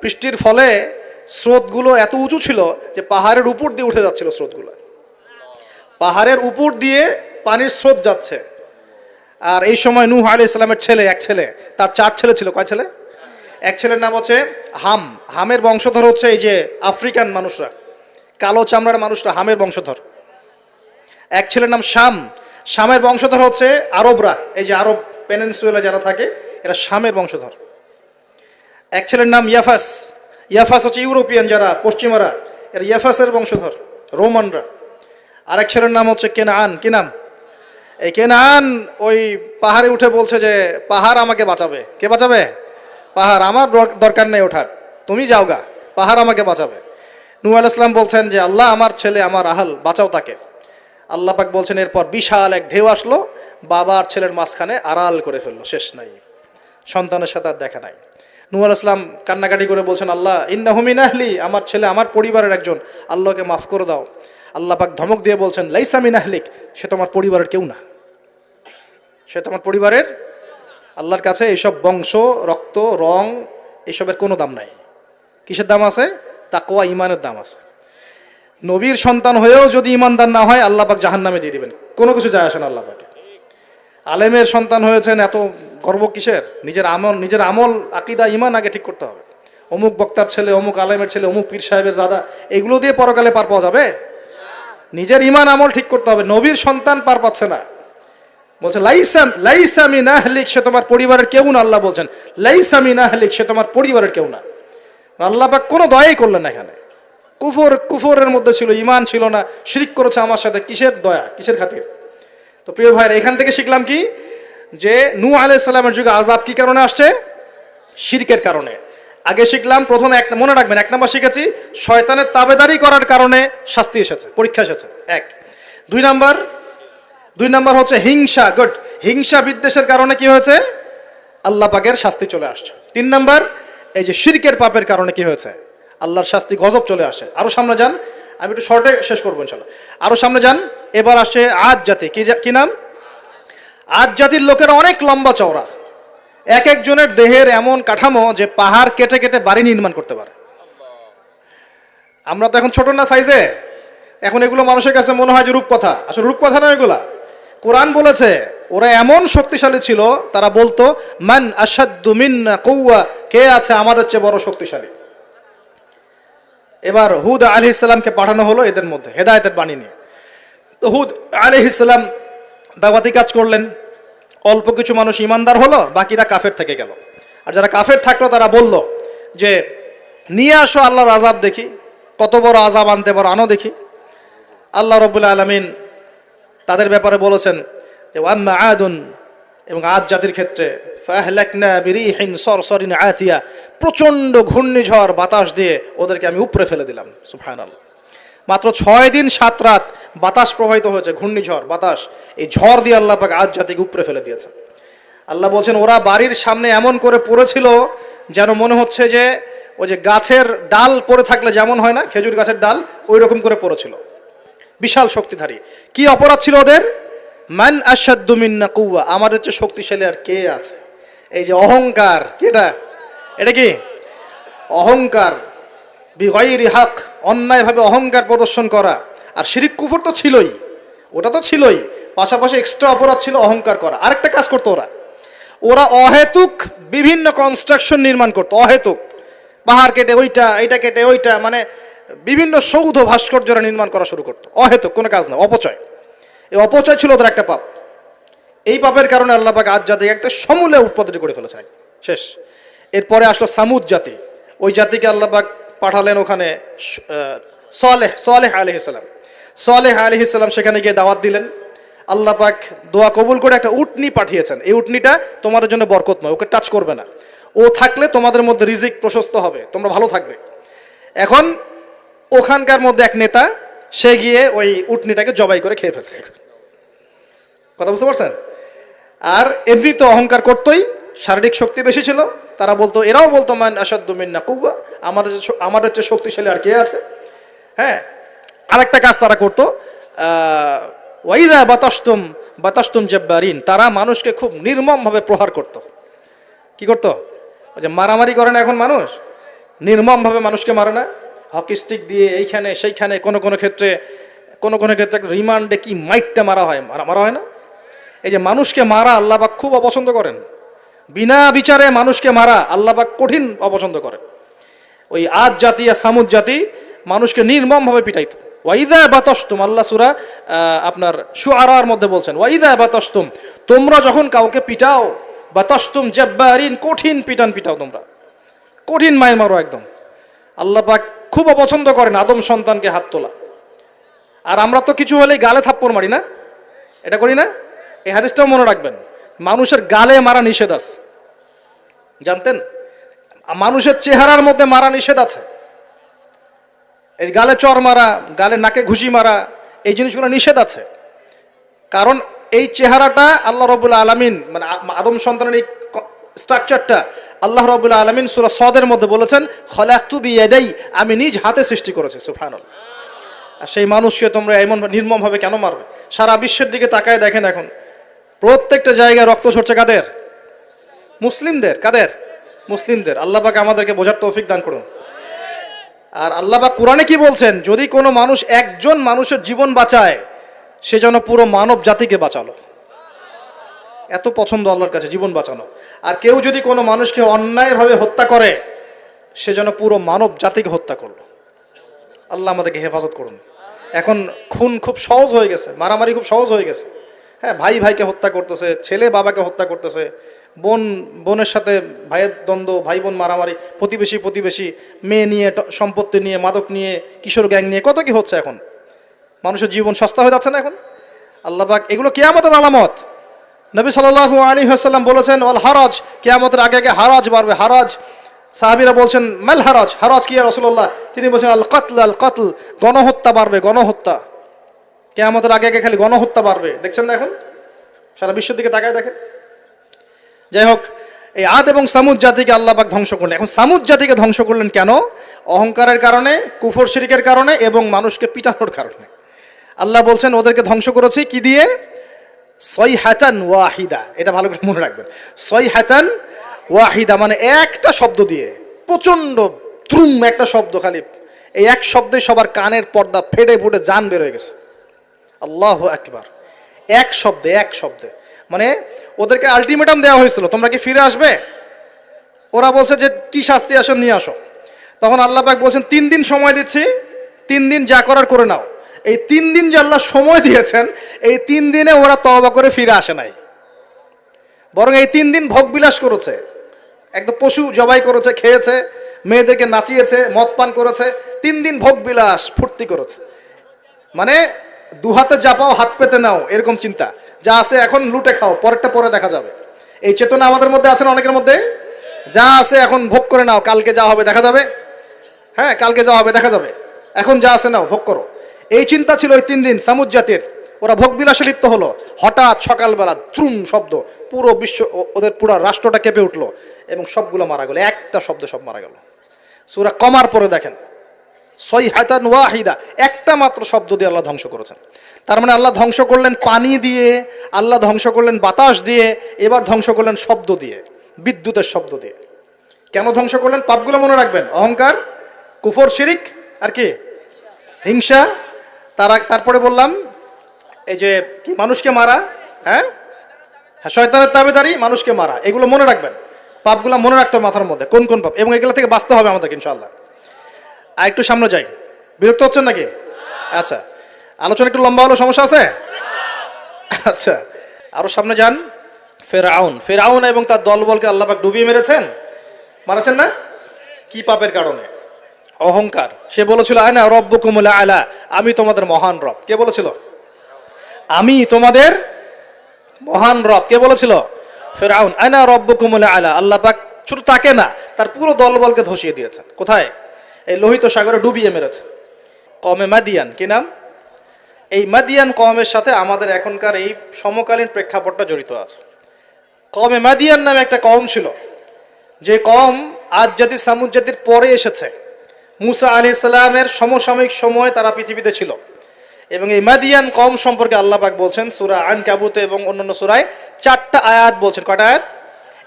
বৃষ্টির ফলে স্রোতগুলো এত উঁচু ছিল যে পাহাড়ের উপর দিয়ে উঠে যাচ্ছিল স্রোতগুলো, পাহাড়ের উপর দিয়ে পানির স্রোত যাচ্ছে। আর এই সময় নূহ আলাইহিস সালামের ছেলে, এক ছেলে, তার 4 ছেলে ছিল। কয় ছেলে? এক ছেলের নাম হচ্ছে হাম। হামের বংশধর হচ্ছে এই যে আফ্রিকান মানুষরা, কালো চামড়ার মানুষরা হামের বংশধর। এক ছেলের নাম শাম। শামের বংশধর হচ্ছে আরবরা, এই যে আরব পেনিনসুলা যারা থাকে, এরা শামের বংশধর। এক ছেলের নাম ইয়াফাস। ইয়াফাস হচ্ছে ইউরোপিয়ান যারা, পশ্চিমারা, এরা ইয়াফাসের বংশধর, রোমানরা। আরেক ছেলের নাম হচ্ছে কেনান। কি নাম? এই কেনান ওই পাহাড়ে উঠে বলছে যে পাহাড় আমাকে বাঁচাবে। কে বাঁচাবে? পাহাড়। আমার দরকার নেই ওঠার, তুমি যাও গা, পাহাড় আমাকে বাঁচাবে। নূহ আলাইহিস সালাম বলছেন যে আল্লাহ, আমার ছেলে, আমার আহল, বাঁচাও তাকে। আল্লাহ পাক বলছেন, এরপর বিশাল এক ঢেউ আসলো, বাবা আর ছেলের মাঝখানে আড়াল করে ফেললো, শেষ নাই, সন্তানের সাথে আর দেখা নাই। নূহ আলাইহিস সালাম কান্নাকাটি করে বলছেন, আল্লাহ ইন্নাহু মিন আহলি, আমার ছেলে আমার পরিবারের একজন, আল্লাহকে মাফ করে দাও। আল্লাহ পাক ধমক দিয়ে বলছেন, লাইসা মিন আহলিক, সে তোমার পরিবারের কেউ না, সে তোমার পরিবারের। আল্লাহর কাছে এইসব বংশ, রক্ত, রং, এইসবের কোনো দাম নাই। কিসের দাম আছে? তাকওয়া, ইমানের দাম আছে। নবীর সন্তান হয়েও যদি ইমানদার না হয়, আল্লাহ পাক জাহান্নামে দিয়ে দিবেন, কোনো কিছু যায় আসে না আল্লাহ পাকে। আলেমের সন্তান হয়েছেন, এত গর্ব কিসের? নিজের আমল, আকীদা, ইমান আগে ঠিক করতে হবে। অমুক বক্তার ছেলে, অমুক আলেমের ছেলে, অমুক পীর সাহেবের জাদা, এগুলো দিয়ে পরকালে পার পাওয়া যাবে? নিজের ইমান আমল ঠিক করতে হবে। নবীর সন্তান পার পাচ্ছে না, বলছে লাইসা মিন আহলিক, সে তোমার পরিবারের কেউ না। আল্লাহ বলছেন লাইসা মিন আহলিক, সে তোমার পরিবারের কেউ না। আল্লাহ পাক কোনো দয়াই করলেন না এখানে। কুফরের মধ্যে ছিল, ইমান ছিল না, শিরক করেছে আমার সাথে, কিসের দয়া, কিসের খাতির? তো প্রিয় ভাইরা, এখান থেকে শিখলাম কি, যে নূহ আলাইহিস সালামের যুগে আযাব কি কারণে আসছে? শিরকের কারণে। আগে শিখলাম, প্রথম মনে রাখবেন, 1 নম্বর শিখেছি শয়তানের তাবেদারি করার কারণে শাস্তি এসেছে, পরীক্ষা এসেছে, 1। 2 নম্বর হচ্ছে হিংসা, গুড, হিংসা বিদ্বেষের কারণে কি হয়েছে? আল্লাহ পাকের শাস্তি চলে আসছে। 3 নম্বর, এই যে শিরকের পাপের কারণে কি হয়েছে? আল্লাহর শাস্তি, গজব চলে আসে। আরো সামনে যান, আমি একটু শর্টে শেষ করবো ইনশাআল্লাহ। আরো সামনে যান, এবার আসছে আদ জাতি। কি নাম? আদ জাতির লোকেরা অনেক লম্বা চওড়া, এক একজনের দেহের এমন কাঠামো যে পাহাড় কেটে কেটে বাড়ি নির্মাণ করতে পারে। আমরা তো এখন ছোট না সাইজে, এখন এগুলো মানুষের কাছে মনে হয় যে রূপকথা, আসলে রূপকথা না, এগুলা কোরআন বলেছে ওরা এমন শক্তিশালী ছিল, তারা বলতো মান আশাদ্দু মিন্না কুওয়া, কে আছে আমাদের চেয়ে বড় শক্তিশালী। এবার হুদ আলাইহিস সালামকে পাঠানো হলো এদের মধ্যে হেদায়েতের বাণী নিয়ে। তো হুদ আলাইহিস সালাম দাওয়াতি কাজ করলেন, অল্প কিছু মানুষ ইমানদার হলো, বাকিরা কাফের থেকে গেল। আর যারা কাফের থাকলো তারা বলল যে নিয়ে আসো আল্লাহর আযাব দেখি, কত বড় আযাব আনতে পারো আনো দেখি। আল্লাহ রাব্বুল আলামিন তাদের ব্যাপারে বলেছেন যে ওয়াম্মা আদুন, এবং আদ জাতির ক্ষেত্রে ফাহলাকনা বিরিহিন সরসরিন আতিয়া, প্রচণ্ড ঘূর্ণিঝড় বাতাস দিয়ে ওদেরকে আমি উপরে ফেলে দিলাম। সুবহানাল্লাহ। মাত্র 6 দিন 7 রাত বাতাস প্রবাহিত হয়েছে, ঘূর্ণিঝড় বাতাস, এই ঝড় দিয়ে আল্লাহ পাক আদ জাতিকে উপরে ফেলে দিয়েছে। আল্লাহ বলছেন ওরা বাড়ির সামনে এমন করে পড়েছিল যেন মনে হচ্ছে যে ওই যে গাছের ডাল পড়ে থাকলে যেমন হয় না, খেজুর গাছের ডাল, ওই রকম করে পড়েছিল। বিশাল শক্তিধারী। কি অপরাধ ছিল ওদের? মান আশাদ্দু মিন্না কুওয়া, আমাদের চেয়ে শক্তিশালী আর কে আছে। এই যে অহংকার, কেটা এটা কি অহংকার, বিগাইরি হক, অন্যায়ভাবে অহংকার প্রদর্শন করা। আর শিরিক কুফর তো ছিলই, ওটা তো ছিলই, পাশাপাশি এক্সট্রা অপরাধ ছিল অহংকার করা। আরেকটা কাজ করতো ওরা অহেতুক বিভিন্ন কনস্ট্রাকশন নির্মাণ করতো, অহেতুক পাহাড় কেটে ওইটা, এইটা কেটে ওইটা, মানে বিভিন্ন সৌধ ভাস্কর্যরা নির্মাণ করা শুরু করতো, অহেতুক কোনো কাজ না, অপচয়। এই অপচয় ছিল ওদের একটা পাপ। এই পাপের কারণে আল্লাহ পাক আদ জাতিকে একটা সমূলে উৎপাদন করে ফেলেছেন, শেষ। এরপরে আসলো সামুদ জাতি, ওই জাতিকে আল্লাহ পাক পাঠালেন ওখানে সালেহ আলাইহিস সালাম। সালেহ আলাইহিস সালাম সেখানে গিয়ে দাওয়াত দিলেন। আল্লাহ পাক দোয়া কবুল করে একটা উটনি পাঠিয়েছেন। এই উটনিটা তোমাদের জন্য বরকত নয়, ওকে টাচ করবে না, ও থাকলে তোমাদের মধ্যে রিজিক প্রশস্ত হবে, তোমরা ভালো থাকবে। এখন ওখানকার মধ্যে এক নেতা, সে গিয়ে ওই উটনিটাকে জবাই করে খেয়ে ফেলছে। কথা বুঝতে পারছেন? আর এমনি তো অহংকার করতোই, শারীরিক শক্তি বেশি ছিল। তারা বলতো, এরাও বলতো মান আশাদ্দু মিন্না কুওয়া, আমাদের চেয়ে শক্তিশালী আর কে আছে। হ্যাঁ, আরেকটা কাজ তারা করতো, ওয়াইদা বাতাসতুম জাব্বারিন, তারা মানুষকে খুব নির্মমভাবে প্রহার করত। কি করত? ওই যে মারামারি করে না এখন মানুষ, নির্মমভাবে মানুষকে মারে না, হকি স্টিক দিয়ে এইখানে সেইখানে, কোনো কোনো ক্ষেত্রে রিমান্ডে কি মাইটটা মারা হয় না। এই যে মানুষকে মারা আল্লাহ পাক খুব অপছন্দ করেন, বিনা বিচারে মানুষকে মারা আল্লাহ পাক কঠিন অপছন্দ করেন। ওই আদ জাতি আর সামুদ জাতি মানুষকে নির্মমভাবে পিটাইতো। ওয়াইদা বাতাসতুম, আল্লাহ সূরা আপনার শুআরার মধ্যে বলছেন ওয়াইদা বাতাসতুম, তোমরা যখন কাউকে পিটাও, বাতাসতুম জাব্বারিন, কঠিন পিটাও, তোমরা কঠিন মায়ের মারো একদম। আল্লাহ পাক খুব অপছন্দ করেন আদম সন্তানকে হাত তোলা। আর আমরা তো কিছু হলেই গালে থাপ্পড় মারি না, এটা করি না? এই হাদিসটাও মনে রাখবেন, মানুষের গালে মারা নিষেধ আছে, জানতেন? মানুষের চেহারার মধ্যে মারা নিষেধ আছে। এই গালে চর মারা, গালে নাকে ঘুষি মারা, এই জিনিসগুলো নিষেধ আছে। কারণ এই চেহারাটা আল্লাহ রাব্বুল আলামিন, মানে আদম সন্তানের এই স্ট্রাকচারটা আল্লাহ রাব্বুল আলামিন সূরা সদের মধ্যে বলেছেন খলাকতু বিয়াদাই, আমি নিজ হাতে সৃষ্টি করেছি। সুবহানাল্লাহ। আর সেই মানুষকে তোমরা এমন নির্মমভাবে কেন মারবে? সারা বিশ্বের দিকে তাকায় দেখেন, এখন প্রত্যেকটা জায়গায় রক্ত ঝরছে কাদের? মুসলিমদের। কাদের? মুসলিমদের। আল্লাহ পাক আমাদেরকে বোঝার তৌফিক দান করুন। আর আল্লাহ পাক কোরআনে কি বলছেন? যদি কোনো মানুষ একজন মানুষের জীবন বাঁচায়, সে যেন পুরো মানব জাতিকে বাঁচালো। এত পছন্দ আল্লাহর কাছে জীবন বাঁচানো। আর কেউ যদি কোনো মানুষকে অন্যায়ভাবে হত্যা করে, সে যেন পুরো মানব জাতিকে হত্যা করলো। আল্লাহ আমাদেরকে হেফাজত করুন। এখন খুন খুব সহজ হয়ে গেছে, মারামারি খুব সহজ হয়ে গেছে। হ্যাঁ, ভাই ভাইকে হত্যা করতেছে, ছেলে বাবাকে হত্যা করতেছে, বোন বোনের সাথে ভাইয়ের দ্বন্দ্ব, ভাই বোন মারামারি, প্রতিবেশী মেয়ে নিয়ে, সম্পত্তি নিয়ে, মাদক নিয়ে, কিশোর গ্যাং নিয়ে, কত কি হচ্ছে এখন। মানুষের জীবন সস্তা হয়ে যাচ্ছে না এখন। আল্লাহ পাক এগুলো কিয়ামতের আলামত। নবী সাল্লাল্লাহু আলাইহি ওয়াসাল্লাম বলেছেন ওয়াল হারাজ, কিয়ামতের আগে আগে হারাজ বাড়বে। হারাজ, সাহাবীরা বলছেন মাল হারাজ, হারাজ কি ইয়া রাসূলুল্লাহ? তিনি বলছেন আল কতল, গণহত্যা বাড়বে, গণহত্যা। কিয়ামতের আগে আগে খালি গণহত্যা বাড়বে, দেখছেন না এখন? সারা বিশ্বের দিকে তাকায় দেখেন। যাই হোক, এই আদ এবং সামুদ জাতিকে আল্লাহ পাক ধ্বংস করলেন। এখন সামুদ জাতিকে ধ্বংস করলেন কেন? অহংকারের কারণে, কুফর শিরকের কারণে এবং মানুষকে পিটানোর কারণে। আল্লাহ বলছেন ওদেরকে ধ্বংস করেছি কি দিয়ে? সয়হাতান ওয়াহিদা। এটা ভালো করে মনে রাখবেন, সয়হাতান ওয়াহিদা মানে একটা শব্দ দিয়ে, প্রচন্ড দ্রুম একটা শব্দ, খালি এই এক শব্দে সবার কানের পর্দা ফেটে ফুটে জান বের হয়ে গেছে। আল্লাহু আকবার। এক শব্দে মানে ওদেরকে আলটিমেটাম দেওয়া হয়েছিল, তোমরা কি ফিরে আসবে? ওরা বলছে যে কি শাস্তি আসেন নিয়ে আসো। তখন আল্লাহ পাক বলছেন 3 দিন সময় দিচ্ছি, 3 দিন যা করার করে নাও। এই 3 দিন যে আল্লাহ সময় দিয়েছেন, এই 3 দিনে ওরা তওবা করে ফিরে আসে নাই, বরং এই 3 দিন ভোগবিলাস করেছে, একদম পশু জবাই করেছে, খেয়েছে, মেয়েদেরকে নাচিয়েছে, মদ পান করেছে, 3 দিন ভোগবিলাস ফুর্তি করেছে। মানে দুহাতে চাপাও হাত পেতে নাও, এরকম চিন্তা। যা আছে এখন লুটে খাও, পরেরটা পরে দেখা যাবে। এই চেতনা আমাদের মধ্যে আছে না অনেকের মধ্যে? যা আছে এখন ভোগ করে নাও, কালকে যা হবে দেখা যাবে। হ্যাঁ, কালকে যা হবে দেখা যাবে, এখন যা আছে নাও, ভোগ করো। এই চিন্তা ছিল ওই 3 দিন সামুদ জাতির। ওরা ভোগবিলাসে লিপ্ত হলো। হঠাৎ সকালবেলা দ্রুম শব্দ, পুরো বিশ্ব, ওদের পুরো রাষ্ট্রটা কেঁপে উঠলো এবং সবগুলো মারা গেল, একটা শব্দ সব মারা গেল। সূরা কমার পরে দেখেন, সয়হাতান ওয়াহিদা, একটা মাত্র শব্দ দিয়ে আল্লাহ ধ্বংস করেছেন। তার মানে আল্লাহ ধ্বংস করলেন পানি দিয়ে, আল্লাহ ধ্বংস করলেন বাতাস দিয়ে, এবার ধ্বংস করলেন শব্দ দিয়ে, বিদ্যুতের শব্দ দিয়ে। কেন ধ্বংস করলেন? পাপগুলো মনে রাখবেন, অহংকার, কুফর, শিরিক, আর কি হিংসা। তারপরে বললাম এই যে কি মানুষকে মারা, হ্যাঁ শয়তানের তাবেদারি, মানুষকে মারা, এগুলো মনে রাখবেন। পাপগুলো মনে রাখতে হবে মাথার মধ্যে, কোন কোন পাপ, এবং এগুলো থেকে বাঁচতে হবে আমাদেরকে ইনশাআল্লাহ। আর একটু সামনে যাই, বিরক্ত হচ্ছেন নাকি? আচ্ছা, আলোচনা একটু লম্বা হলো, সমস্যা আছে? আচ্ছা, আরো সামনে যান। ফেরাউন এবং তার দলবলকে আল্লাহ পাক ডুবিয়ে মারাছেন না? কি পাপের কারণে? অহংকার। সে বলেছিল আনা রব্বুকুমুল আলা, আমি তোমাদের মহান রব। কে বলেছিল? আমি তোমাদের মহান রব। কে বলেছিল? ফেরাউন। আনা রব্বুকুমুল আলা। আল্লাহ পাক শুধু তাকে না, তার পুরো দলবলকে ধসিয়ে দিয়েছেন। কোথায়? এই লোহিত সাগরে ডুবিয়ে মেরেছে। কমে মাদিয়ান, কি নাম? এই মাদিয়ান কমের সাথে আমাদের এখনকার এই সমকালীন প্রেক্ষাপটটা জড়িত আছে। কমে মাদিয়ান নামে একটা কম ছিল, যে কম আদ জাতি সামুদ জাতির পরে এসেছে। মুসা আলাইহিস সালামের সমসাময়িক সময়ে তারা পৃথিবীতে ছিল। এবং এই মাদিয়ান কম সম্পর্কে আল্লাহ পাক বলছেন সূরা আনকাবুতে এবং অন্যান্য সূরায় 4টা আয়াত বলছেন। কয়টা আয়াত?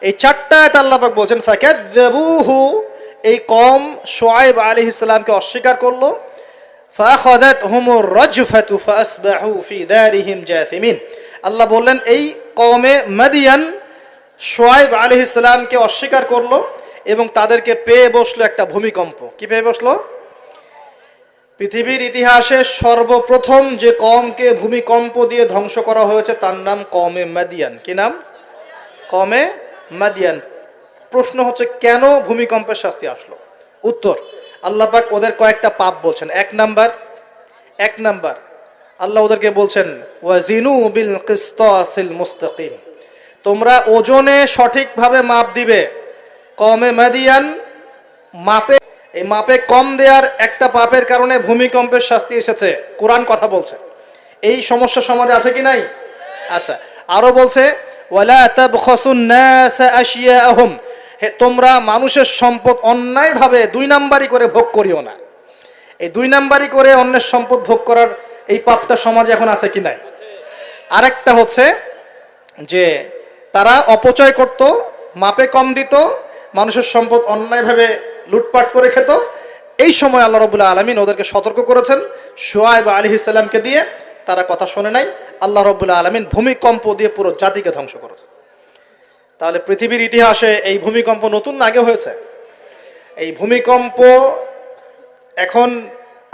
এই 4টা আয়াত আল্লাহ পাক বলছেন ফাকাযযাবুহু, এই কম শুআয়ব আলাইহিস সালামকে অস্বীকার করলো। ফাআখাযাতহুমুর রাজফাতু ফাআসবাহু ফি দারিহিম জাসিমিন। আল্লাহ বললেন এই কওমে মাদিয়ান শুআয়ব আলাইহিস সালামকে অস্বীকার করলো এবং তাদেরকে পেয়ে বসলো একটা ভূমিকম্প। কি পেয়ে বসলো? পৃথিবীর ইতিহাসে সর্বপ্রথম যে কওমকে ভূমিকম্প দিয়ে ধ্বংস করা হয়েছে তার নাম কওমে মাদিয়ান। কি নাম? কওমে মাদিয়ান। প্রশ্ন হচ্ছে কেন ভূমিকম্পের শাস্তি আসলো? উত্তর, আল্লাহ পাক ওদের কয়েকটা পাপ বলছেন। এক নাম্বার আল্লাহ ওদেরকে বলছেন ওয়াজিনু বিল কিসতাসিল মুস্তাকিম, তোমরা ওজনে সঠিকভাবে মাপ দিবে। কওমে মাদিয়ান এই মাপে কম দেওয়ার একটা পাপের কারণে ভূমিকম্পের শাস্তি এসেছে। কোরআন কথা বলছে। এই সমস্যা সমাজে আছে কি নাই? আচ্ছা, আরো বলছে ওয়ালা তাবখাসুন নাস আশিয়াহুম, তোমরা মানুষের সম্পদ অন্যায়ভাবে 2 নাম্বারি করে ভোগ করিও না। এই 2 নাম্বারি করে অন্যের সম্পদ ভোগ করার এই পাপটা সমাজে এখন আছে কি নাই? আরেকটা হচ্ছে যে তারা অপচয় করত, মাপে কম দিত, মানুষের সম্পদ অন্যায়ভাবে লুটপাট করে খেত। এই সময় আল্লাহ রাব্বুল আলামিন ওদেরকে সতর্ক করেছেন শুআয়ব আলাইহিস সালামকে দিয়ে, তারা কথা শোনে নাই। আল্লাহ রাব্বুল আলামিন ভূমিকম্প দিয়ে পুরো জাতিকে ধ্বংস করেছে। তাহলে পৃথিবীর ইতিহাসে এই ভূমিকম্প নতুন না আগে হয়েছে? এই ভূমিকম্প এখন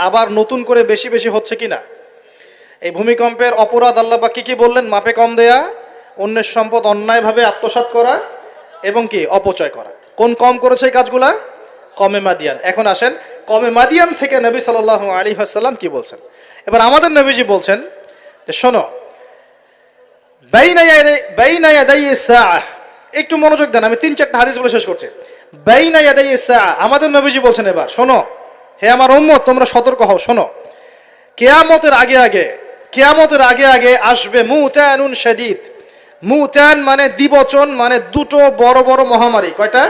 আবার নতুন করে বেশি বেশি হচ্ছে কি না? এই ভূমিকম্পের অপরাধ আল্লাহ পাক কি বললেন? মাপে কম দেয়া, অন্যের সম্পদ অন্যায়ভাবে আত্মসাৎ করা এবং কি অপচয় করা। কোন কম করেছে এই কাজগুলা? কওমে মাদিয়ান। এখন আসেন কওমে মাদিয়ান থেকে নবী সাল্লাল্লাহু আলাইহি ওয়াসাল্লাম কি বলছেন। এবার আমাদের নবীজি বলছেন যে শোনো, বাইনা ইয়াদাই সাআহ, একটু মনোযোগ দেন, আমি 3-4টা হাদিস বলে শেষ করছি। বাইনা ইয়াদাই সাআহ, আমাদের নবীজি বলছেন এবার শোনো, হে আমার উম্মত তোমরা সতর্ক হও, শোনো, কিয়ামতের আগে আগে আসবে মুতানুন শাদীদ। মুতান মানে দ্বিবচন, মানে দুটো বড় বড় মহামারী। কয়টা?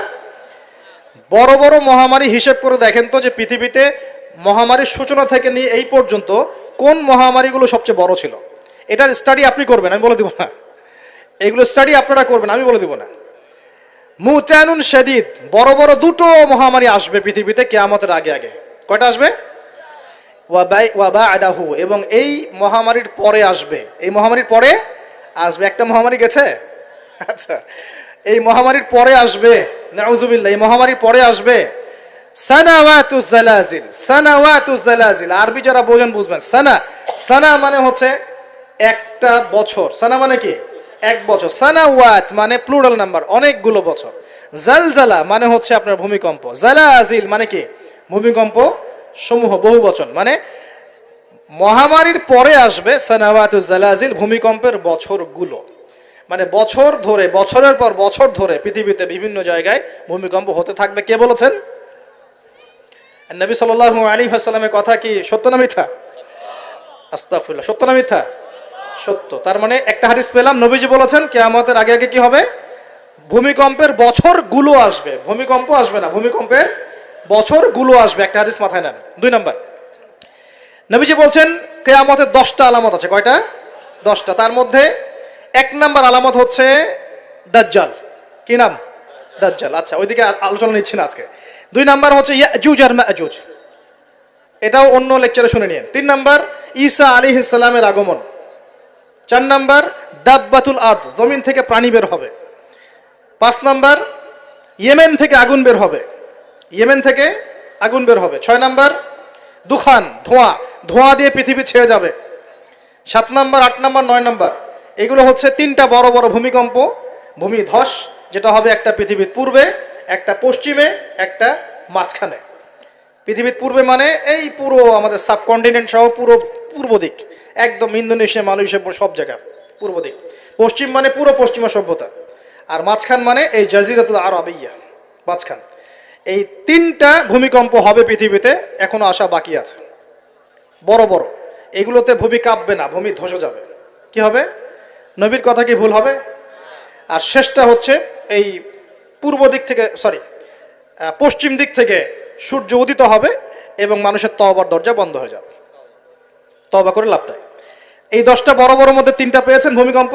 বড় বড় মহামারী হিসেব করে দেখেন তো যে পৃথিবীতে মহামারীর সূচনা থেকে নিয়ে এই পর্যন্ত কোন মহামারীগুলো সবচেয়ে বড় ছিল। এটার স্টাডি আপনি করবেন, আমি বলে দিব না। এগুলো স্টাডি আপনারা করবেন, আমি বলে দিব না। মুতানুন শাদীদ, বড় বড় দুটো মহামারী আসবে পৃথিবীতে কিয়ামতের আগে আগে। কয়টা আসবে? ওয়া বা'দাহু, এবং এই মহামারীর পরে আসবে। এই মহামারীর পরে আসবে, একটা মহামারী গেছে, আচ্ছা, এই মহামারীর পরে আসবে, নাউজুবিল্লাহ, এই মহামারীর পরে আসবে সানাওয়াতুজ জালাজিল। সানাওয়াতুজ জালাজিল আরবি যারা বোঝেন বুঝবেন। সানা মানে হচ্ছে একটা বছর, সানা মানে কি এক বছর, সানাওয়াত মানে প্লুরাল নাম্বার, অনেকগুলো বছর। জালজালা মানে হচ্ছে আপনার ভূমিকম্প, জালাজিল মানে কি ভূমিকম্প সমূহ, বহু বচন। মানে মহামারীর পরে আসবে সানাওয়াতুজ জালাজিল, ভূমিকম্পের বছরগুলো। মানে বছর ধরে, বছরের পর বছর ধরে পৃথিবীতে বিভিন্ন জায়গায় ভূমিকম্প হতে থাকবে। কে বলেছেন? নবী সাল্লাল্লাহু আলাইহি ওয়াসাল্লামের কথা কি সত্য না মিথ্যা? আস্তাগফিরুল্লাহ, সত্য না মিথ্যা? সত্য। তার মানে একটা হাদিস পেলাম, নবীজি বলেছেন কিয়ামতের আগে আগে কি হবে? ভূমিকম্পের বছরগুলো আসবে। ভূমিকম্প আসবে না, ভূমিকম্পের বছরগুলো আসবে। একটা হাদিস মাথায় নেন। 2 নাম্বার, নবীজি বলছেন কিয়ামতের 10টা আলামত আছে। কয়টা? 10টা। তার মধ্যে 1 নাম্বার আলামত হচ্ছে দাজ্জাল। কি নাম? দাজ্জাল। আচ্ছা, ওইদিকে আলোচনা নিচ্ছি না আজকে। 2 নাম্বার হচ্ছে ইয়াজুজ আর মাজুজ, এটাও অন্য লেকচারে শুনে নিন। 3 নাম্বার ঈসা আলাইহিস সালামের আগমন। 4 নাম্বার দাব্বাতুল আরদ, জমিন থেকে প্রাণী বের হবে। 5 নাম্বার ইয়েমেন থেকে আগুন বের হবে, ইয়েমেন থেকে আগুন বের হবে। 6 নাম্বার দুখান, ধোঁয়া, ধোঁয়া দিয়ে পৃথিবী ছেয়ে যাবে। 7 নাম্বার, 8 নাম্বার, 9 নাম্বার, এগুলো হচ্ছে 3টা বড় বড় ভূমিকম্প, ভূমিধস, যেটা হবে একটা পৃথিবীর পূর্বে, একটা পশ্চিমে, একটা মাঝখানে। পৃথিবীর পূর্বে মানে এই পুরো আমাদের সাবকন্টিনেন্ট সহ পুরো পূর্ব দিক, একদম ইন্দোনেশিয়া, মালয়েশিয়া, সব জায়গা পূর্ব দিক। পশ্চিম মানে পুরো পশ্চিমা সভ্যতা। আর মাঝখান মানে এই জাজিরাতুল আরবিয়া, মাঝখান। এই 3টা ভূমিকম্প হবে পৃথিবীতে, এখনো আসা বাকি আছে, বড় বড়। এগুলোতে ভূমি কাঁপবে না, ভূমি ধসে যাবে। কি হবে? নবীর কথা কি ভুল হবে? আর শেষটা হচ্ছে এই পূর্ব দিক থেকে, পশ্চিম দিক থেকে সূর্য উদিত হবে এবং মানুষের তওবার দরজা বন্ধ হয়ে যাবে। তওবা করে লাভ নাই। এই 10টা বড় বড় মধ্যে 3টা পেয়েছেন ভূমিকম্প।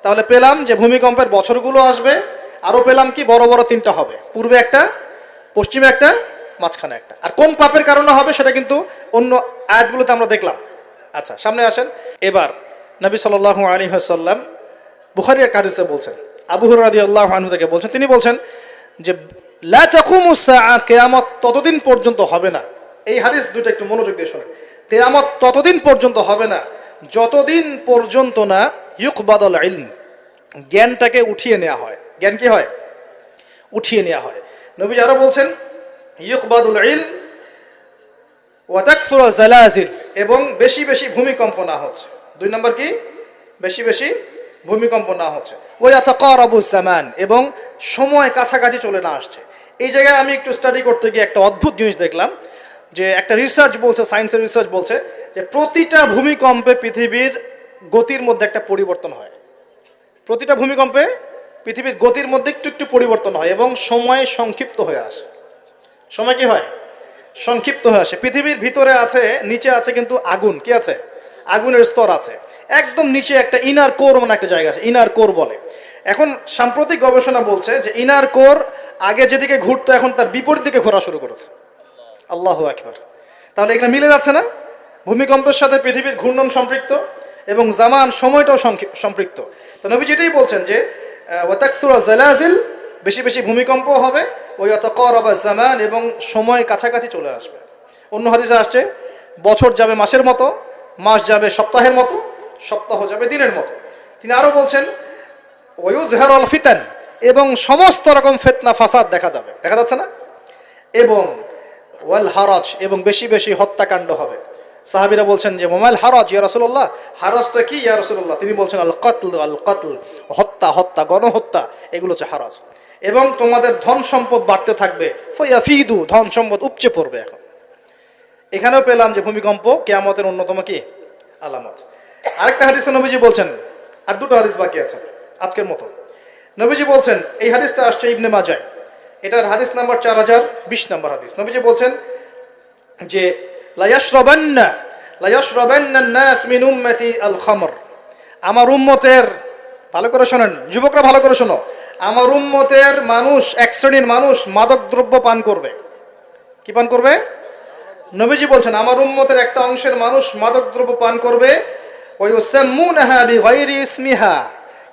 তাহলে পেলাম যে ভূমিকম্পের বছরগুলো আসবে। আরও পেলাম কি বড় বড় 3টা হবে, পূর্বে একটা, পশ্চিমে একটা, মাঝখানে একটা। আর কোন পাপের কারণে হবে সেটা কিন্তু অন্য আয়াতগুলোতে আমরা দেখলাম। আচ্ছা, সামনে আসেন। এবার নবী সাল্লাল্লাহু আলাইহি ওয়াসাল্লাম বুখারীর এক হাদিসে বলছেন, আবু হুরায়রা রাদিয়াল্লাহু আনহু থেকে বলছেন, তিনি বলছেন যে লা তাকুমুস সাআ, কিয়ামত ততদিন পর্যন্ত হবে না। এই হাদিস দুটো একটু মনোযোগ দিয়ে শুনেন। কিয়ামত ততদিন পর্যন্ত হবে না যতদিন পর্যন্ত না ইউকবাদুল ইলম, জ্ঞানটাকে উঠিয়ে নেওয়া হয়। জ্ঞান কি হয়? উঠিয়ে নেওয়া হয়। নবী আরো বলছেন ইউকবাদুল ইলম ওয়া তাকসুরু জালাজিল, এবং বেশি বেশি ভূমিকম্প না হচ্ছে। 2 নম্বর কি? বেশি বেশি ভূমিকম্প না হচ্ছে। ওয়া ইয়াতাকারাবুজ জামান, এবং সময় কাছাকাছি চলে না আসছে। এই জায়গায় আমি একটু স্টাডি করতে গিয়ে একটা অদ্ভুত জিনিস দেখলাম, যে একটা রিসার্চ বলছে, সায়েন্সের রিসার্চ বলছে যে প্রতিটা ভূমিকম্পে পৃথিবীর গতির মধ্যে একটা পরিবর্তন হয়। প্রতিটা ভূমিকম্পে পৃথিবীর গতির মধ্যে একটু একটু পরিবর্তন হয় এবং সময় সংক্ষিপ্ত হয়ে আসে। সময় কি হয়? সংক্ষিপ্ত হয়ে আসে। পৃথিবীর ভিতরে আছে, নিচে আছে কিন্তু আগুন। কি আছে? আগুনের স্তর আছে। একদম নিচে একটা ইনার কোর মানে একটা জায়গা আছে, ইনার কোর বলে। এখন সাম্প্রতিক গবেষণা বলছে যে ইনার কোর আগে যেদিকে ঘুরতো এখন তার বিপরীত দিকে ঘোরা শুরু করেছে। আল্লাহু আকবার। তাহলে এখানে মিলে যাচ্ছে না? ভূমিকম্পের সাথে পৃথিবীর ঘূর্ণন সম্পৃক্ত এবং জামান, সময়টাও সম্পৃক্ত। তো নবী যেটাই বলছেন যে ওয়া তাকসুরু জালাজিল, বেশি বেশি ভূমিকম্প হবে, ওয়া ইয়াতাকারাবা জামান, এবং সময় কাছাকাছি চলে আসবে। অন্য হাদিসে আসছে বছর যাবে মাসের মতো, মাস যাবে সপ্তাহের মতো, সপ্তাহ যাবে দিনের মতো। তিনি আরো বলছেন ওয়ায়ুজহারুল ফিতান, এবং সমস্ত রকম ফিতনা ফাসাদ দেখা যাবে, দেখা যাচ্ছে না? এবং ওয়াল হারাজ, এবং বেশি বেশি হত্যাকাণ্ড হবে। সাহাবীরা বলছেন যে ওমাল হারাজ ইয়া রাসূলুল্লাহ, হারাজটা কি ইয়া রাসূলুল্লাহ? তিনি বলছেন আল কতল, আল কতল, হত্যা, হত্যা, গণহত্যা, এগুলো হচ্ছে হারাজ। এবং তোমাদের ধন সম্পদ বাড়তে থাকবে, ফায়াফিদু, ধন সম্পদ উপচে পড়বে। এখন এখানেও পেলাম যে ভূমিকম্প কিয়ামতের অন্যতম কি আলামত। আরেকটা হাদিসে নবীজি বলছেন, আর 2টো হাদিস বাকি আছে আজকের মতো। নবীজি বলছেন, এই হাদিসটা আসছে ইবনে মাজাহ, এটার হাদিস নাম্বার 4020 নম্বর হাদিস। নবীজি বলছেন যে লা ইয়াশরাবান্না আন-নাস মিন উম্মতি আল খামর, আমার উম্মতের, ভালো করে শোনেন যুবকরা, ভালো করে শোনো, আমার উম্মতের মানুষ, এক শ্রেণীর মানুষ মাদক দ্রব্য পান করবে। কি পান করবে? নবীজি বলছেন আমার উম্মতের একটা অংশের মানুষ মাদকদ্রব্য পান করবে ওয়ায়ুসাম্মুনাহা বিগাইরি ইসমিহা,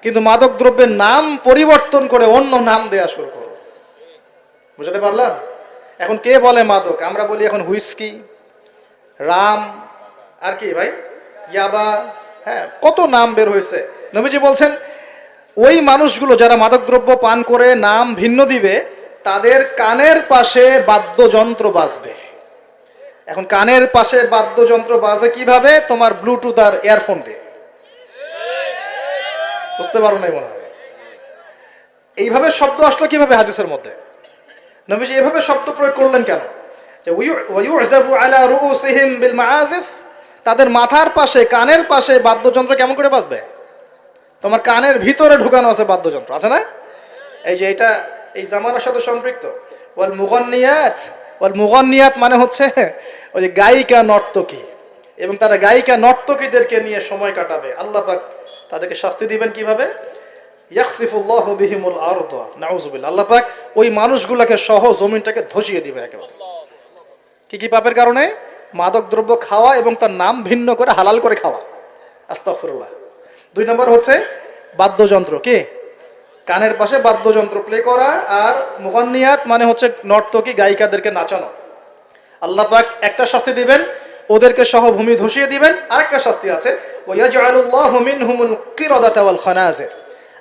কিন্তু মাদকদ্রব্যের নাম পরিবর্তন করে অন্য নাম দেয়া শুরু করবে। বুঝতে পারলাম? এখন কে বলে মাদক? আমরা বলি এখন হুইস্কি, রাম, আর কি ভাই, ইয়াবা, হ্যাঁ কত নাম বের হয়েছে। নবীজি বলছেন ওই মানুষগুলো যারা মাদকদ্রব্য পান করে নাম ভিন্ন দিবে, তাদের কানের পাশে বাদ্যযন্ত্র বাজবে। এখন কানের পাশে বাদ্যযন্ত্র বাজে কিভাবে? তোমার ব্লুটুথ আর ইয়ারফোন দিয়ে। বুঝতে পারো নাই মনে হয়? এইভাবে শব্দ আসলো কিভাবে হাদিসের মধ্যে? নবীজি এভাবে শব্দ প্রয়োগ করলেন কেন? যে ওয়ায়ুযাফু আলা রুউসিহিম বিল মাআজিফ, তাদের মাথার পাশে কানের পাশে বাদ্যযন্ত্র কেমন করে বাজবে? তোমার কানের ভিতরে ঢুকানো আছে বাদ্যযন্ত্র, আছে না? এই যে এটা এই জামানার সাথে সম্পৃক্ত। ওয়াল মুগান্নিয়াত, ওয়াল মুগান্নিয়াত মানে হচ্ছে ওই যে গায়িকা নর্তকী, এবং তারা গায়িকা নর্তকীদেরকে নিয়ে সময় কাটাবে। আল্লাহ পাক তাদেরকে শাস্তি দিবেন কিভাবে? ইয়াখসিফুল্লাহু বিহিমুল আরদ, নাউযুবিল্লাহ। আল্লাহ পাক ওই মানুষগুলোকে সহ জমিনটাকে ধসিয়ে দিবে একেবারে। কি কি পাপের কারণে? মাদক দ্রব্য খাওয়া এবং তার নাম ভিন্ন করে হালাল করে খাওয়া। আস্তাগফিরুল্লাহ। 2 নম্বর হচ্ছে বাদ্যযন্ত্র। কি? কানের পাশে বাদ্যযন্ত্র প্লে করা। আর মুগান্নিয়াত মানে হচ্ছে নর্তকী গায়িকাদেরকে নাচানো। আল্লাহ পাক একটা শাস্তি দিবেন, ওদেরকে সহ ভূমি ধসিয়ে দিবেন। আরেকটা শাস্তি আছে, ওয়ায়াজআলুল্লাহু মিনহুমুল কিরাদাতা ওয়াল খানাজির,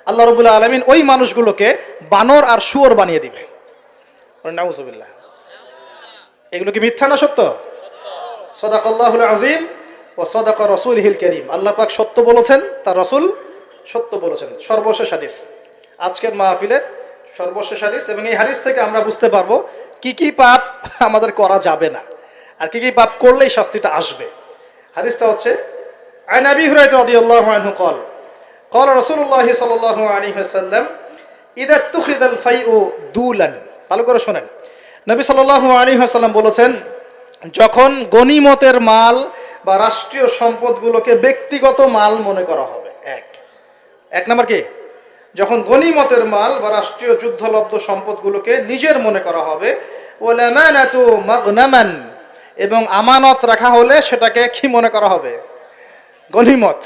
আল্লাহ রাব্বুল আলামিন ওই মানুষগুলোকে বানর আর শুয়োর বানিয়ে দিবে। নাউযুবিল্লাহ। এগুলো কি মিথ্যা না সত্য? সাদাকাল্লাহুল আযীম ওয়া সাদাকা রাসূলুহুল কারীম। আল্লাহ পাক সত্য বলেছেন, তার রাসূল সত্য বলেছেন। সর্বশেষ হাদিস, আজকের মাহফিলের সর্বশেষ হাদিস, এবং এই হাদিস থেকে আমরা বুঝতে পারবো কি কি পাপ আমাদের করা যাবে না আর কি কি পাপ করলেই শাস্তিটা আসবে। হাদিসটা হচ্ছে আন আবি হুরায়রা রাদিয়াল্লাহু আনহু قال قال رسول الله صلى الله عليه وسلم اذا اتخذ الفيء دولا। ভালো করে শুনেন, নবী সাল্লাল্লাহু আলাইহি ওয়াসাল্লাম বলেছেন, যখন গনিমতের মাল বা রাষ্ট্রীয় সম্পদগুলোকে ব্যক্তিগত মাল মনে করা হবে। এক নাম্বার কি? যখন গনিমতের মাল বা রাষ্ট্রীয় যুদ্ধলব্ধ সম্পদগুলোকে নিজের মনে করা হবে। ওয়াল আমানাতু মাগনামান, এবং আমানত রাখা হলে সেটাকে কি মনে করা হবে? গনিমত।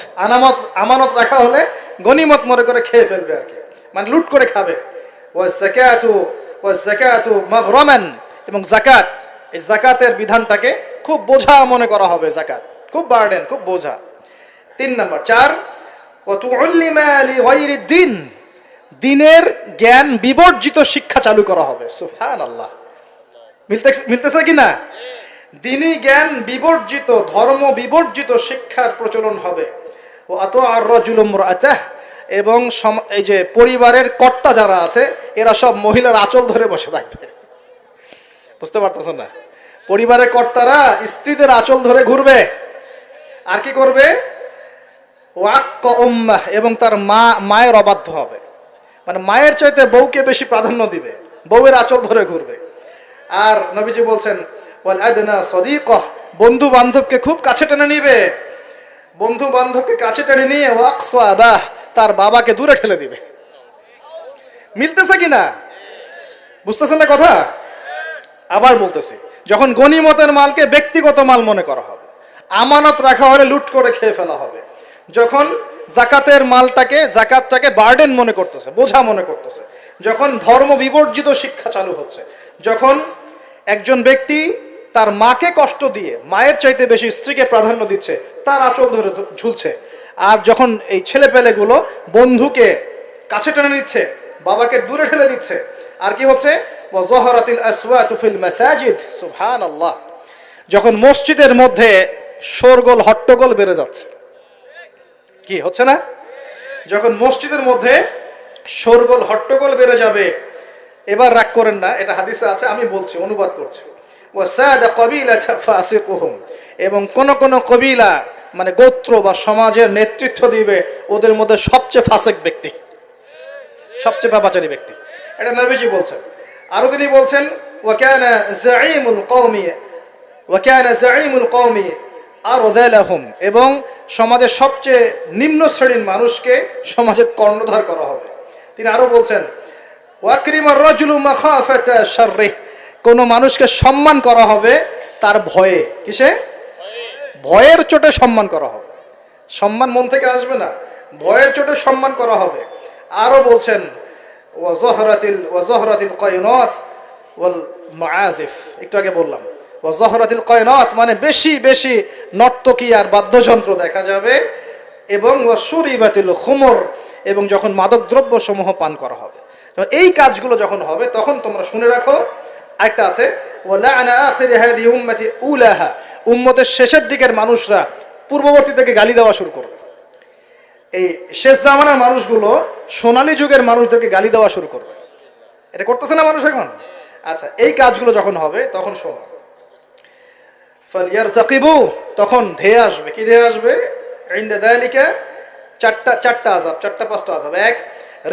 আমানত রাখা হলে গনিমত মনে করে খেয়ে ফেলবে আর কি, মানে লুট করে খাবে। ওয়াজ যাকাতু মাগরামান, এবং যাকাত, এই যাকাতের বিধানটাকে খুব বোঝা মনে করা হবে। যাকাত খুব বার্ডেন, খুব বোঝা। 3 নাম্বার। 4 ওয়াতুল্লিমা লিগাইরিদ দ্বীন, দ্বীনের জ্ঞান বিবর্জিত শিক্ষা চালু করা হবে। সুবহানাল্লাহ। মিলতেছে কি না? দ্বীনি জ্ঞান বিবর্জিত, ধর্ম বিবর্জিত শিক্ষার প্রচলন হবে। ও আতআর রাজুলু ইমরাআতাহ, এবং এই যে পরিবারের কর্তা যারা আছে এরা সব মহিলার আঁচল ধরে বসে থাকবে। বুঝতে পারতেছেন না? পরিবারের কর্তারা স্ত্রীদের আঁচল ধরে ঘুরবে। আর কি করবে? ওয়াক্কা উম্মাহ, এবং তার মায়ের অবাধ্য হবে, মানে মায়ের চাইতে বউকে বেশি প্রাধান্য দিবে, বউয়ের আঁচল ধরে ঘুরবে। আর নবীজি বলছেন ওয়াল আদনা সাদিকাহ, বন্ধু বান্ধবকে খুব কাছে টেনে নিবে, বন্ধু বান্ধবকে কাছে টেনে নিয়ে ওয়াকসা আবাহ, তার বাবাকে দূরে ঠেলে দিবে। মিলতেছে কিনা? বুঝতেছেন না কথা? আবার বলতেছি, যখন গনিমতের মালকে ব্যক্তিগত মাল মনে করা হবে, আমানত রাখা হলে লুট করে খেয়ে ফেলা হবে, যখন যাকাতের মালটাকে, যাকাতটাকে বার্ডেন মনে করতেছে, বোঝা মনে করতেছে, যখন ধর্ম বিবর্জিত শিক্ষা চালু হচ্ছে, যখন একজন ব্যক্তি তার মাকে কষ্ট দিয়ে মায়ের চাইতে বেশি স্ত্রীকে প্রাধান্য দিচ্ছে, তার আঁচল ধরে ঝুলছে, আর যখন এই ছেলেপেলেগুলো বন্ধুকে কাছে টেনে নিচ্ছে, বাবাকে দূরে ঠেলে দিচ্ছে, আর কি হচ্ছে? ওয়াযাহারাতিল আসওয়াতু ফিল মাসাজিদ, সুবহানাল্লাহ, যখন মসজিদের মধ্যে শোরগোল হট্টগোল বেড়ে যাচ্ছে। কি হচ্ছে না? যখন মসজিদের মধ্যে শোরগোল হট্টগোল বেড়ে যাবে। এবার রাগ করেন না, এটা হাদিসে আছে, আমি বলছি, অনুবাদ করছি। ওয়াসাদা কবিলাতা ফাসিকুহুম, এবং কোন কোন কবিলা মানে গোত্র বা সমাজের নেতৃত্ব দিবে ওদের মধ্যে সবচেয়ে ফাসিক ব্যক্তি, সবচেয়ে পাপাচারী ব্যক্তি। এটা নবীজি বলছেন। আরো তিনি বলছেন ওয়াকানা যাঈমুল কওমি আরযালাহুম, এবং সমাজের সবচেয়ে নিম্ন শ্রেণীর মানুষকে সমাজের কর্ণধার করা হবে। তিনি আরো বলছেন ওয়াকরিমার রাজুলু মাখাফাতা শাররিহ, কোন মানুষকে সম্মান করা হবে তার ভয়ে, কিসে? ভয়ের চোটে সম্মান করা হবে। সম্মান মন থেকে আসবে না, ভয়ের চোটে সম্মান করা হবে। আরো বলছেন ওয়াজহরাতিল কায়নাত ওয়াল মাআজিফ, একটু আগে বললাম ওয়াজহরাতিল কায়নাত মানে বেশি বেশি নর্তকী আর বাদ্যযন্ত্র দেখা যাবে, এবং ওয়াশুরিবাতিল খুমর, এবং যখন মাদক দ্রব্য সমূহ পান করা হবে। এই কাজগুলো যখন হবে তখন তোমরা শুনে রাখো, একটা আছে ওয়ালা'না আখিরি হাযিহি উম্মতি উলাহা, উম্মতের শেষের দিকের মানুষরা পূর্ববর্তী থেকে গালি দেওয়া শুরু করবে। এই শেষ জামানার মানুষগুলো সোনালী যুগের মানুষদেরকে গালি দেওয়া শুরু করবে। এটা করতেছে না মানুষ এখন? আচ্ছা, এই কাজগুলো যখন হবে তখন শোনো, ফালইয়ারতাকিবু, তখন ধেয়ে আসবে। কি ধেয়ে আসবে? ইনদা যালিকা চারটা আযাব, চারটা পাঁচটা আযাব। এক,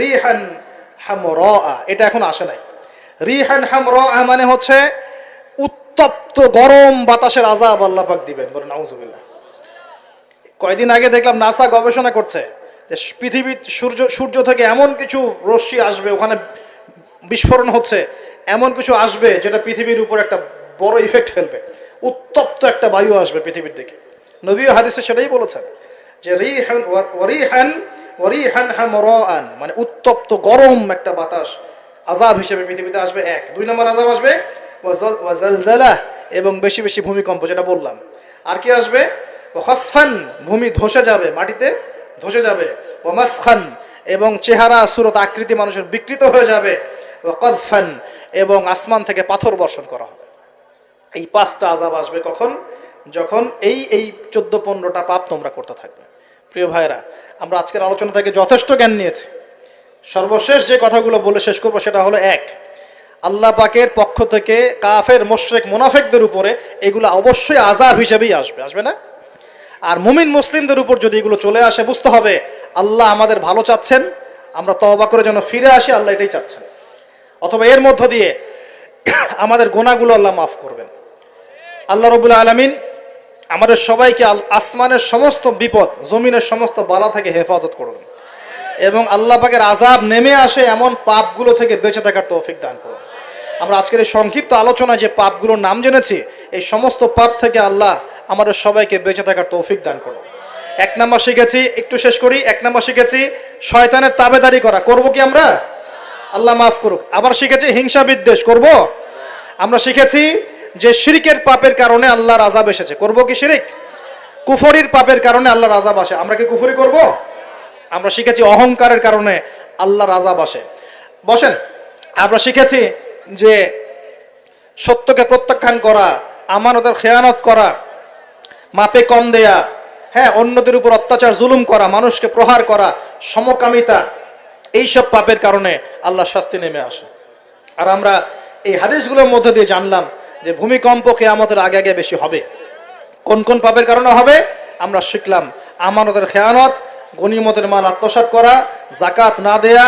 রিহান হামরা, এটা এখন আসে নাই। রিহান হামরা মানে হচ্ছে উত্তপ্ত গরম বাতাসের আযাব আল্লাহ পাক দিবেন। বলেন নাউযুবিল্লাহ। কয়দিন আগে দেখলাম নাসা গবেষণা করছে যে পৃথিবীর সূর্য থেকে এমন কিছু রশ্মি আসবে, ওখানে বিস্ফোরণ হচ্ছে, এমন কিছু আসবে যেটা পৃথিবীর উপর একটা বড় ইফেক্ট ফেলবে। উত্তপ্ত একটা বায়ু আসবে পৃথিবীর দিকে। নবী হাদিসে সেটাই বলেছেন যে রিহান হামরান মানে উত্তপ্ত গরম একটা বাতাস আযাব হিসেবে পৃথিবীতে আসবে। এক। দুই নম্বর আযাব আসবে ওয়াজালজালাহ, এবং বেশি বেশি ভূমিকম্প, যেটা বললাম। আর কি আসবে? ওয়াখাসফান, ভূমি ধসে যাবে, মাটিতে ধসে যাবে। ওয়ামাসখান, এবং চেহারা সুরত আকৃতি মানুষের বিকৃত হয়ে যাবে। ওয়াকাযফান, এবং আসমান থেকে পাথর বর্ষণ করা হবে। এই পাঁচটা আযাব আসবে কখন? যখন এই 14-15টা পাপ তোমরা করতে থাকবে। প্রিয় ভাইরা, আমরা আজকের আলোচনা থেকে যথেষ্ট জ্ঞান নিয়েছি। সর্বশেষ যে কথাগুলো বলে শেষ করবো সেটা হলো, এক, আল্লাহ পাকের পক্ষ থেকে কাফের মুশরিক মুনাফিকদের উপরে এগুলো অবশ্যই আযাব হিসেবেই আসবে, আসবে না? আর মুমিন মুসলিমদের উপর যদি এগুলো চলে আসে, বুঝতে হবে আল্লাহ আমাদের ভালো চাচ্ছেন, আমরা তওবা করে যেন ফিরে আসি, আল্লাহ এটাই চাচ্ছেন। অথবা এর মধ্য দিয়ে আমাদের গুনাহগুলো আল্লাহ মাফ করবেন। আল্লাহ রাব্বুল আলামিন আমাদের সবাইকে আসমানের সমস্ত বিপদ, জমিনের সমস্ত বালা থেকে হেফাজত করবেন, এবং আল্লাহ পাকের আযাব নেমে আসে এমন পাপগুলো থেকে বেঁচে থাকার তৌফিক দান করুন। আমরা আজকের এই সংক্ষিপ্ত আলোচনায় যে পাপগুলোর নাম জেনেছি, এই সমস্ত পাপ থেকে আল্লাহ আমাদের সবাইকে বেঁচে থাকার তৌফিক দান করুন। এক নাম্বার শিখেছি, একটু শেষ করি। এক নাম্বার শিখেছি শয়তানের তাবেদারি করা, করব কি আমরা? আল্লাহ মাফ করুক। আবার শিখেছি হিংসা বিদ্বেষ, করব? আমরা শিখেছি যে শিরকের পাপের কারণে আল্লাহর আযাব এসেছে, করব কি শিরক? কুফরির পাপের কারণে আল্লাহর আযাব আসে, আমরা কি কুফরি করব? আমরা শিখেছি অহংকারের কারণে আল্লাহর আযাব আসে। বসেন, আমরা শিখেছি যে সত্যকে প্রত্যাখ্যান করা, আমানতের খেয়ানত করা, মাপে কম দেয়া, হ্যাঁ, অন্যদের উপর অত্যাচার জুলুম করা, মানুষকে প্রহার করা, সমকামিতা, এইসব পাপের কারণে আল্লাহর শাস্তি নেমে আসে। আর আমরা এই হাদিসগুলোর মধ্যে দিয়ে জানলাম যে ভূমিকম্প কিয়ামতের আগে আগে বেশি হবে। কোন কোন পাপের কারণে হবে আমরা শিখলাম। আমানতের খেয়ানত, গনিমতের মাল আত্মসাৎ করা, যাকাত না দেয়া,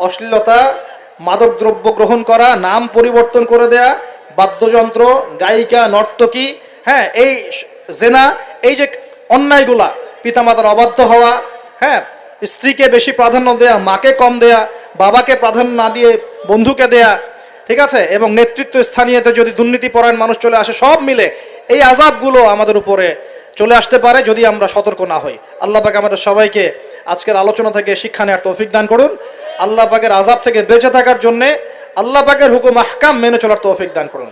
অশ্লীলতা, মাদক দ্রব্য গ্রহণ করা, নাম পরিবর্তন করে দেয়া, বাদ্যযন্ত্র, গায়িকা, নর্তকী, হ্যাঁ, এই জেনা, এই যে অন্যায়গুলা, পিতামাতার অবাধ্য হওয়া, হ্যাঁ, স্ত্রীকে বেশি প্রাধান্য দেয়া, মাকে কম দেয়া, বাবাকে প্রাধান্য না দিয়ে বন্ধুকে দেয়া, ঠিক আছে, এবং নেতৃত্ব স্থানীয়তে যদি দুর্নীতিপরায়ণ মানুষ চলে আসে, সব মিলে এই আযাবগুলো আমাদের উপরে চলে আসতে পারে যদি আমরা সতর্ক না হই। আল্লাহ পাক আমাদের সবাইকে আজকের আলোচনা থেকে শিক্ষা নেওয়ার তৌফিক দান করুন। আল্লাহ পাকের আযাব থেকে বেঁচে থাকার জন্যে আল্লাহ পাকের হুকুম আহকাম মেনে চলার তৌফিক দান করুন।